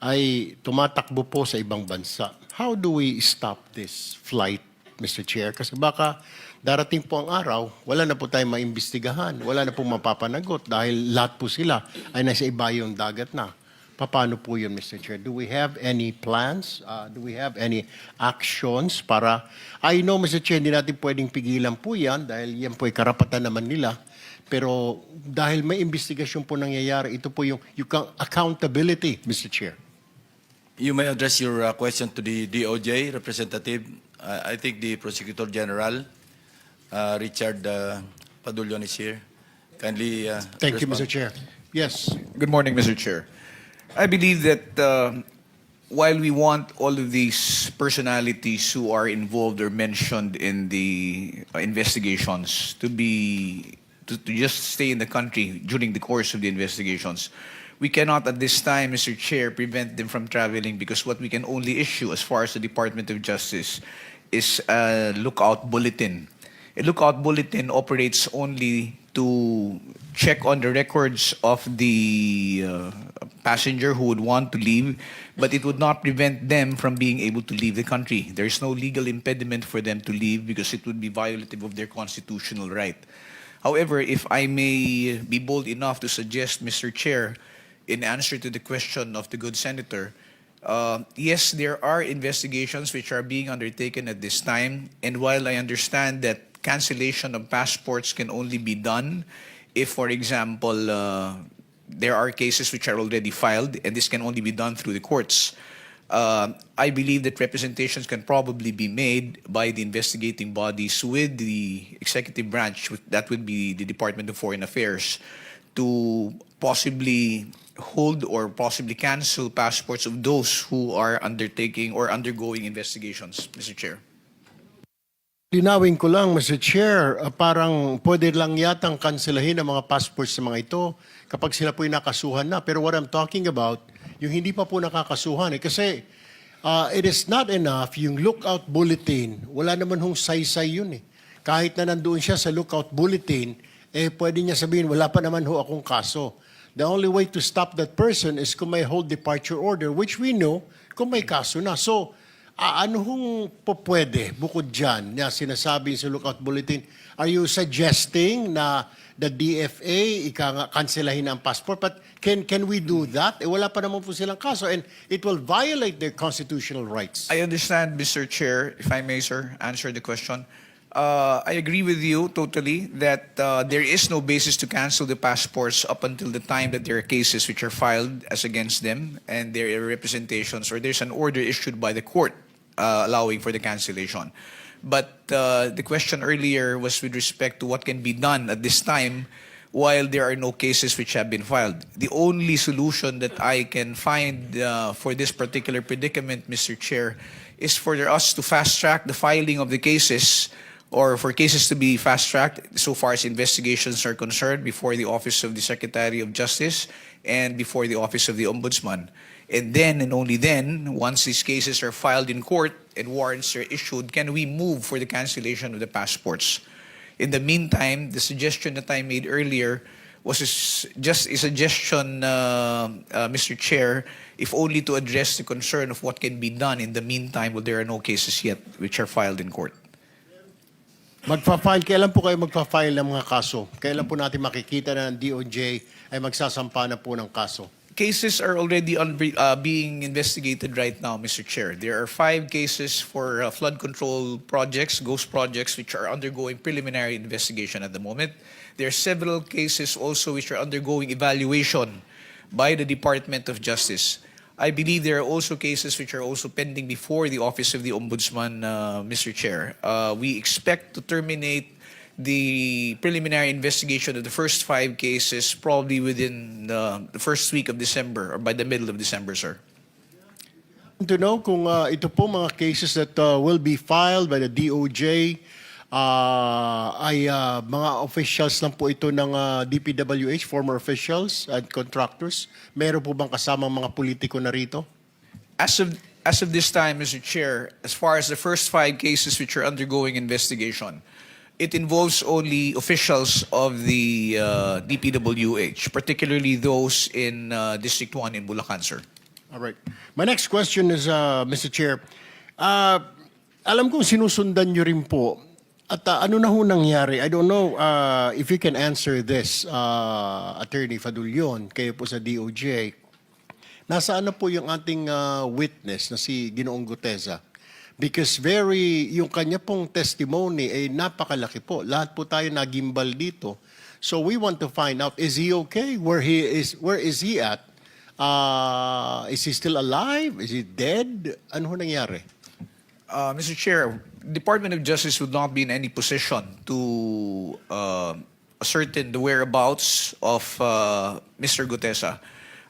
B: ay tumatakbo po sa ibang bansa. How do we stop this flight, Mr. Chair? Kasi baka darating po ang araw, wala na po tayong maimbestigahan, wala na po mapapanagot dahil lahat po sila ay nasa ibayong dagat na. Paano po yun, Mr. Chair? Do we have any plans? Do we have any actions para... I know, Mr. Chair, hindi natin pwedeng pigilan po yan dahil yan po ay karapatan naman nila. Pero dahil may investigasyon po nangyayari, ito po yung accountability, Mr. Chair.
A: You may address your question to the DOJ representative. I think the Prosecutor General, Richard Padulyon, is here. Kindly
B: Thank you, Mr.
A: respond.
B: Chair. Yes.
D: Good morning, Mr. Chair. I believe that while we want all of these personalities who are involved or mentioned in the investigations to just stay in the country during the course of the investigations, we cannot at this time, Mr. Chair, prevent them from traveling because what we can only issue as far as the Department of Justice is a lookout bulletin. A lookout bulletin operates only to check on the records of the passenger who would want to leave, but it would not prevent them from being able to leave the country. There is no legal impediment for them to leave because it would be violative of their constitutional right. However, if I may be bold enough to suggest, Mr. Chair, in answer to the question of the good senator, yes, there are investigations which are being undertaken at this time, and while I understand that cancellation of passports can only be done if, for example, there are cases which are already filed, and this can only be done through the courts. I believe that representations can probably be made by the investigating bodies with the executive branch, that would be the Department of Foreign Affairs, to possibly hold or possibly cancel passports of those who are undertaking or undergoing investigations, Mr. Chair.
B: Linawin ko lang, Mr. Chair, parang pwede lang yatang kanselahin ang mga passports sa mga ito kapag sila po'y nakasuhan na. Pero what I'm talking about, yung hindi pa po nakakasuhan. Kasi it is not enough, yung lookout bulletin, wala naman hong saysay yun eh. Kahit na nandoon siya sa lookout bulletin, pwede niya sabihin, wala pa naman ho akong kaso. The only way to stop that person is kung may hold departure order, which we know kung may kaso na. So, ano hong pwede bukod dyan na sinasabi sa lookout bulletin? Are you suggesting na the DFA kanselahin ang passport? But can we do that? Wala pa naman po silang kaso and it will violate their constitutional rights.
D: I understand, Mr. Chair, if I may, sir, answer the question. I agree with you totally that there is no basis to cancel the passports up until the time that there are cases which are filed as against them and there are representations or there's an order issued by the court allowing for the cancellation. But the question earlier was with respect to what can be done at this time while there are no cases which have been filed. The only solution that I can find for this particular predicament, Mr. Chair, is for us to fast-track the filing of the cases, or for cases to be fast-tracked so far as investigations are concerned before the Office of the Secretary of Justice and before the Office of the Ombudsman. And then, and only then, once these cases are filed in court and warrants are issued, can we move for the cancellation of the passports. In the meantime, the suggestion that I made earlier was just a suggestion, Mr. Chair, if only to address the concern of what can be done in the meantime while there are no cases yet which are filed in court.
B: Kailan po kayo magpa-file ng mga kaso? Kailan po natin makikita na ang DOJ ay magsasampa na po ng kaso?
D: Cases are already being investigated right now, Mr. Chair. There are 5 cases for flood control projects, ghost projects, which are undergoing preliminary investigation at the moment. There are several cases also which are undergoing evaluation by the Department of Justice. I believe there are also cases which are also pending before the Office of the Ombudsman, Mr. Chair. We expect to terminate the preliminary investigation of the first 5 cases probably within the first week of December or by the middle of December, sir.
B: To know kung ito po mga cases that will be filed by the DOJ ay mga officials lang po ito ng DPWH, former officials and contractors. Meron po bang kasamang mga politiko na rito?
D: As of this time, Mr. Chair, as far as the first 5 cases which are undergoing investigation, it involves only officials of the DPWH, particularly those in District 1 in Bulacan, sir.
B: All right. My next question is, Mr. Chair, alam kong sinusundan nyo rin po. At ano na ho nangyari? I don't know if you can answer this, Attorney Fadulyon, kayo po sa DOJ. Nasaan na po yung ating witness na si Ginoong Gutesa? Because yung kanya pong testimony ay napakalaki po. Lahat po tayo nagimbal dito. So we want to find out, is he okay? Where is he at? Is he still alive? Is he dead? Ano ho nangyari?
D: Mr. Chair, Department of Justice would not be in any position to ascertain the whereabouts of Mr. Gutesa.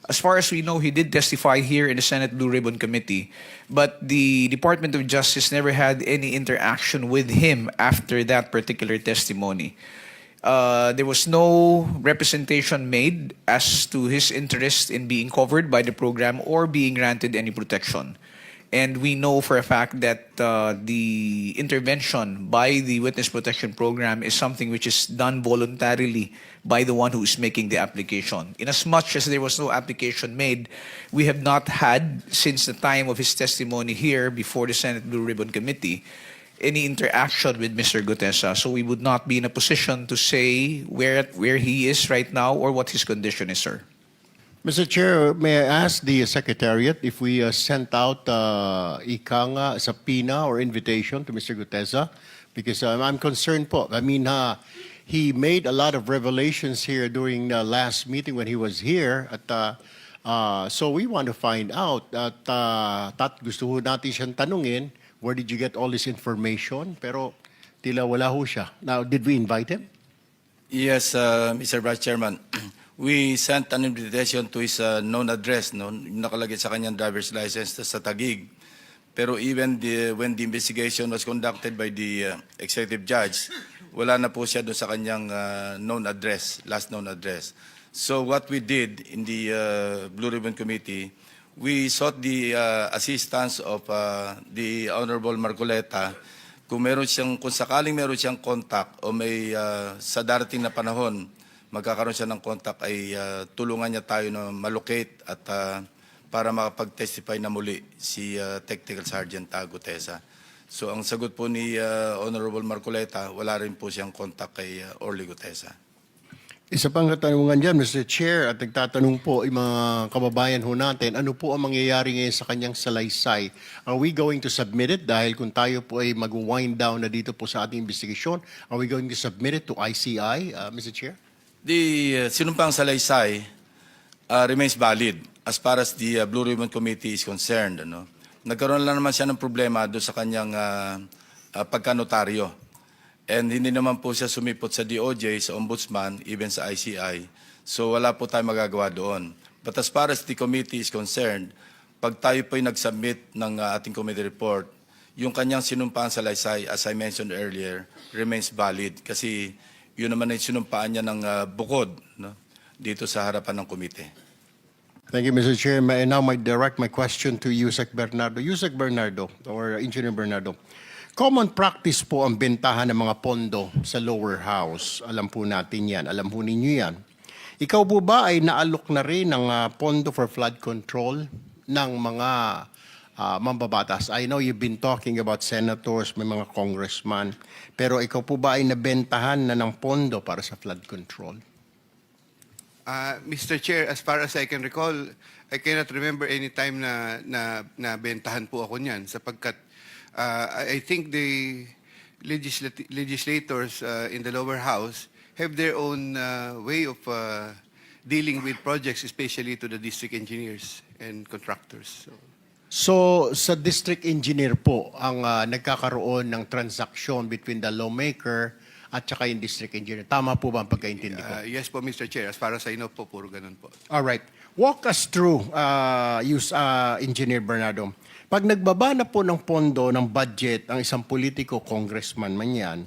D: As far as we know, he did testify here in the Senate Blue Ribbon Committee, but the Department of Justice never had any interaction with him after that particular testimony. There was no representation made as to his interest in being covered by the program or being granted any protection. And we know for a fact that the intervention by the Witness Protection Program is something which is done voluntarily by the one who is making the application. Inasmuch as there was no application made, we have not had, since the time of his testimony here before the Senate Blue Ribbon Committee, any interaction with Mr. Gutesa. So we would not be in a position to say where he is right now or what his condition is, sir.
B: Mr. Chair, may I ask the Secretariat if we sent out a subpoena or invitation to Mr. Gutesa? Because I'm concerned po. I mean, he made a lot of revelations here during the last meeting when he was here. So we want to find out at gusto ho natin siyang tanungin, where did you get all this information? Pero tila wala ho siya. Now, did we invite him?
A: Yes, Mr. Vice Chairman. We sent an invitation to his known address, no? Nakalagay sa kanyang driver's license sa Taguig. Pero even when the investigation was conducted by the executive judge, wala na po siya doon sa kanyang known address, last known address. So what we did in the Blue Ribbon Committee, we sought the assistance of the Honorable Marcoleta kung sakaling meron siyang contact o may sa darating na panahon magkakaroon siya ng contact ay tulungan niya tayo na malocate at para makapag-testify na muli si Technical Sergeant Gutesa. So ang sagot po ni Honorable Marcoleta, wala rin po siyang contact kay Orly Gutesa.
B: Isa pang katanungan dyan, Mr. Chair, at nagtatanong po yung mga kababayan ho natin, ano po ang mangyayari ngayon sa kanyang salaysay? Are we going to submit it? Dahil kung tayo po ay mag-wind down na dito po sa ating investigation, are we going to submit it to ICI, Mr. Chair?
A: The sinumpang salaysay remains valid as far as the Blue Ribbon Committee is concerned. Nagkaroon lang naman siya ng problema doon sa kanyang pagkanotaryo. And hindi naman po siya sumipot sa DOJ, sa Ombudsman, even sa ICI. So wala po tayong magagawa doon. But as far as the committee is concerned, pag tayo po ay nag-submit ng ating committee report, yung kanyang sinumpaan sa Laysay, as I mentioned earlier, remains valid. Kasi yun naman ay sinumpaan niya ng bukod, no? Dito sa harapan ng komite.
B: Thank you, Mr. Chair. And now I direct my question to Usec Bernardo. Usec Bernardo, or Engineer Bernardo. Common practice po ang bentahan ng mga pondo sa lower house. Alam po natin yan. Alam po ninyo yan. Ikaw po ba ay naalok na rin ng pondo for flood control ng mga mambabatas? I know you've been talking about senators, may mga congressman, pero ikaw po ba ay nabentahan na ng pondo para sa flood control?
C: Mr. Chair, as far as I can recall, I cannot remember any time na bentahan po ako niyan sapagkat I think the legislators in the lower house have their own way of dealing with projects, especially to the district engineers and contractors.
B: So, sa district engineer po ang nagkakaroon ng transaction between the lawmaker at saka yung district engineer. Tama po ba ang pagkaintindi ko?
C: Yes po, Mr. Chair. As far as I know po, puro ganun po.
B: All right. Walk us through, Engineer Bernardo. Pag nagbaba na po ng pondo, ng budget, ang isang politiko, congressman man yan,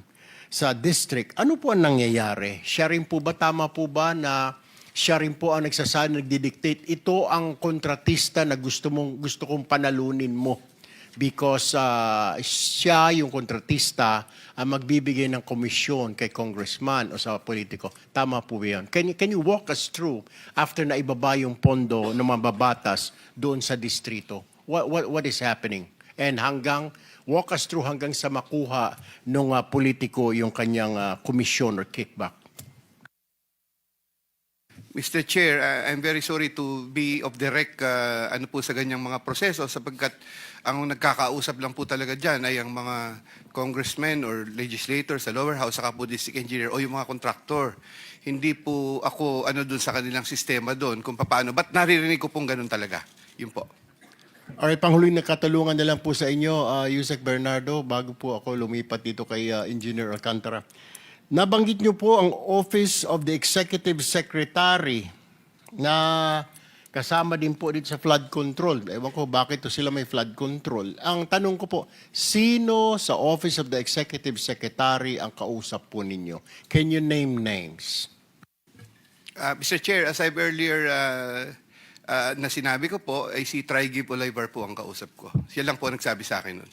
B: sa district, ano po ang nangyayari? Siya rin po ba, tama po ba na siya rin po ang nagsasabi, nagdidictate, ito ang kontratista na gusto kong panalunin mo? Because siya, yung kontratista, ang magbibigay ng komisyon kay congressman o sa politiko. Tama po ba yun? Can you walk us through after na ibaba yung pondo ng mababatas doon sa distrito? What is happening? And walk us through hanggang sa makuha ng politiko yung kanyang komisyon or kickback.
C: Mr. Chair, I'm very sorry to be off the rec ano po sa ganyang mga proseso sapagkat ang nagkakausap lang po talaga dyan ay ang mga congressmen or legislators sa lower house saka po district engineer o yung mga contractor. Hindi po ako doon sa kanilang sistema doon kung paano. Ba't naririnig ko pong ganun talaga? Yun po.
B: Alright, panghuling na katalungan na lang po sa inyo, Usec Bernardo, bago po ako lumipat dito kay Engineer Alcantara. Nabanggit niyo po ang Office of the Executive Secretary na kasama din po dito sa flood control. Ewan ko bakit to sila may flood control. Ang tanong ko po, sino sa Office of the Executive Secretary ang kausap po ninyo? Can you name names?
C: Mr. Chair, as I've earlier na sinabi ko po, ay si Trigib Olivar po ang kausap ko. Siya lang po nagsabi sa akin nun.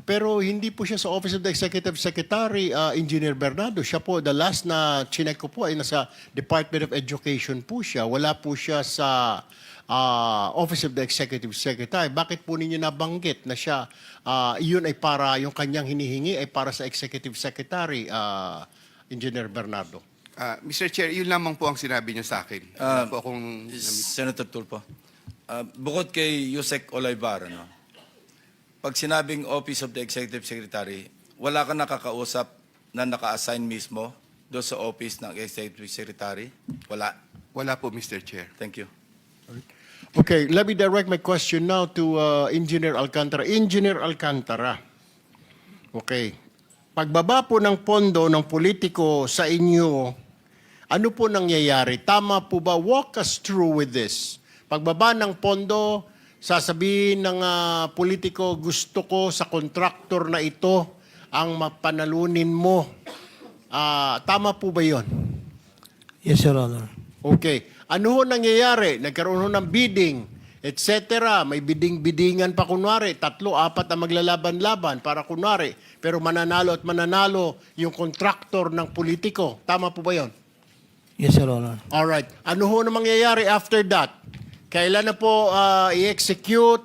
B: Pero hindi po siya sa Office of the Executive Secretary, Engineer Bernardo. Siya po, the last na chinek ko po ay nasa Department of Education po siya. Wala po siya sa Office of the Executive Secretary. Bakit po ninyo nabanggit na siya, yun ay para, yung kanyang hinihingi ay para sa Executive Secretary, Engineer Bernardo?
C: Mr. Chair, yun lamang po ang sinabi niya sa akin. Po akong
A: Senator Tulfo, bukod kay Usec Olivar, pag sinabing Office of the Executive Secretary, wala ka nakakausap na naka-assign mismo doon sa Office ng Executive Secretary? Wala?
C: Wala po, Mr. Chair.
A: Thank you.
B: Okay, let me direct my question now to Engineer Alcantara. Engineer Alcantara, okay, pagbaba po ng pondo ng politiko sa inyo, ano po nangyayari? Tama po ba? Walk us through with this. Pagbaba ng pondo, sasabihin ng politiko, gusto ko sa contractor na ito ang mapanalunin mo. Tama po ba yun?
E: Yes, Your Honor.
B: Okay. Ano ho nangyayari? Nagkaroon ho ng bidding, etc. May bidding-biddingan pa kunwari. 3, 4 ang maglalaban-laban para kunwari. Pero mananalo at mananalo yung contractor ng politiko. Tama po ba yun?
E: Yes, Your Honor.
B: Alright. Ano ho na mangyayari after that? Kailan na po i-execute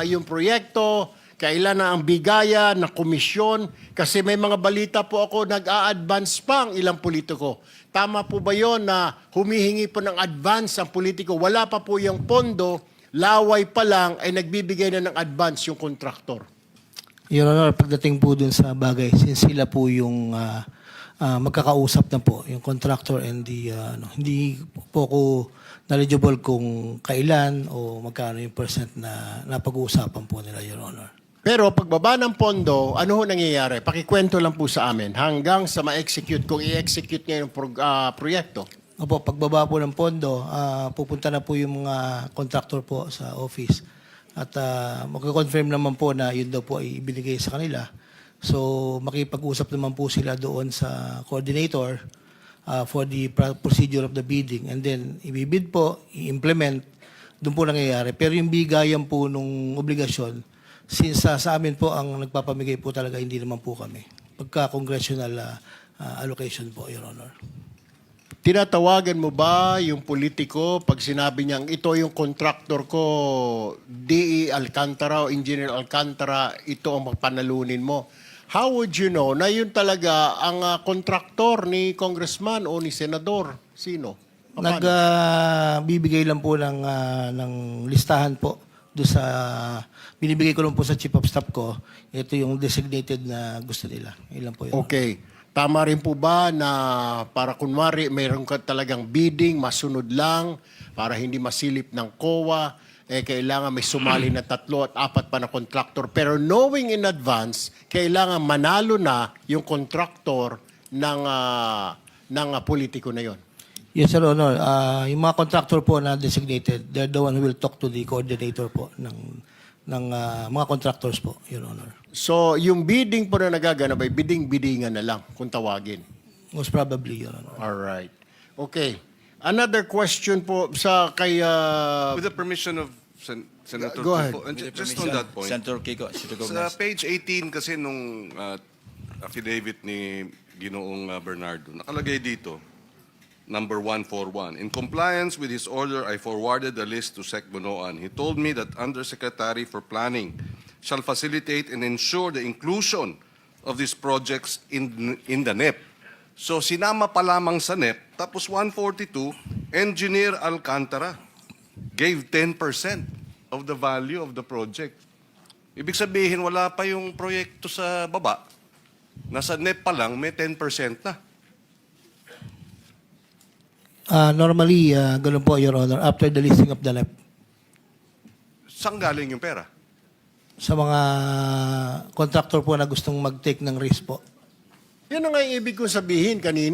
B: yung proyekto? Kailan na ang bigaya na komisyon? Kasi may mga balita po ako, nag-a-advance pa ang ilang politiko. Tama po ba yon na humihingi po ng advance ang politiko? Wala pa po yung pondo, laway pa lang ay nagbibigay na ng advance yung kontraktor.
E: Your Honor, pagdating po dun sa bagay, since sila po yung magkakausap na po, yung contractor and the, hindi po ko knowledgeable kung kailan o magkano yung percent na napag-uusapan po nila, Your Honor.
B: Pero pagbaba ng pondo, ano ho nangyayari? Pakikwento lang po sa amin hanggang sa ma-execute, kung i-execute niya yung proyekto.
E: Opo, pagbaba po ng pondo, pupunta na po yung mga contractor po sa office. At magko-confirm naman po na yun daw po ay ibinigay sa kanila. So makipag-usap naman po sila doon sa coordinator for the procedure of the bidding. And then ibibid po, i-implement, doon po nangyayari. Pero yung bigayan po nung obligasyon, since sa amin po ang nagpapamigay po talaga, hindi naman po kami. Pagka-congressional allocation po, Your Honor.
B: Tinatawagan mo ba yung politiko pag sinabi niyang ito yung contractor ko, DE Alcantara o Engineer Alcantara, ito ang panalunin mo? How would you know na yun talaga ang contractor ni congressman o ni senador? Sino? Paano?
E: Nagbibigay lang po ng listahan po do sa binibigay ko lang po sa chief of staff ko. Ito yung designated na gusto nila. Ilan po yun.
B: Okay. Tama rin po ba na para kunwari mayroon ka talagang bidding, masunod lang, para hindi masilip ng COA, kailangan may sumali na 3 at 4 pa na contractor. Pero knowing in advance, kailangan manalo na yung contractor ng politiko na yon.
E: Yes, Sir Honor. Yung mga contractor po na designated, they're the one who will talk to the coordinator po ng mga contractors po, Your Honor.
B: So, yung bidding po na nagaganap ay bidding-biddingan na lang kung tawagin.
E: Most probably, Your Honor.
B: All right. Okay. Another question po sa kay...
C: With the permission of Senator
B: Go ahead.
C: Kiko, and just on that point,
A: Senator Kiko, should
C: sa
A: recognize.
C: page 18 kasi nung affidavit ni Ginoong Bernardo, nakalagay dito, number 141. In compliance with his order, I forwarded the list to Sec Bonoan. He told me that Undersecretary for Planning shall facilitate and ensure the inclusion of these projects in the NEP. So sinama pa lamang sa NEP, tapos 142, Engineer Alcantara gave 10% of the value of the project. Ibig sabihin, wala pa yung proyekto sa baba. Nasa NEP pa lang, may 10% na.
E: Normally, ganun po, Your Honor, after the listing of the NEP,
C: Saan galing yung pera?
E: sa mga contractor po na gustong mag-take ng risk po.
B: Yan ang nga ibig kong sabihin kanina.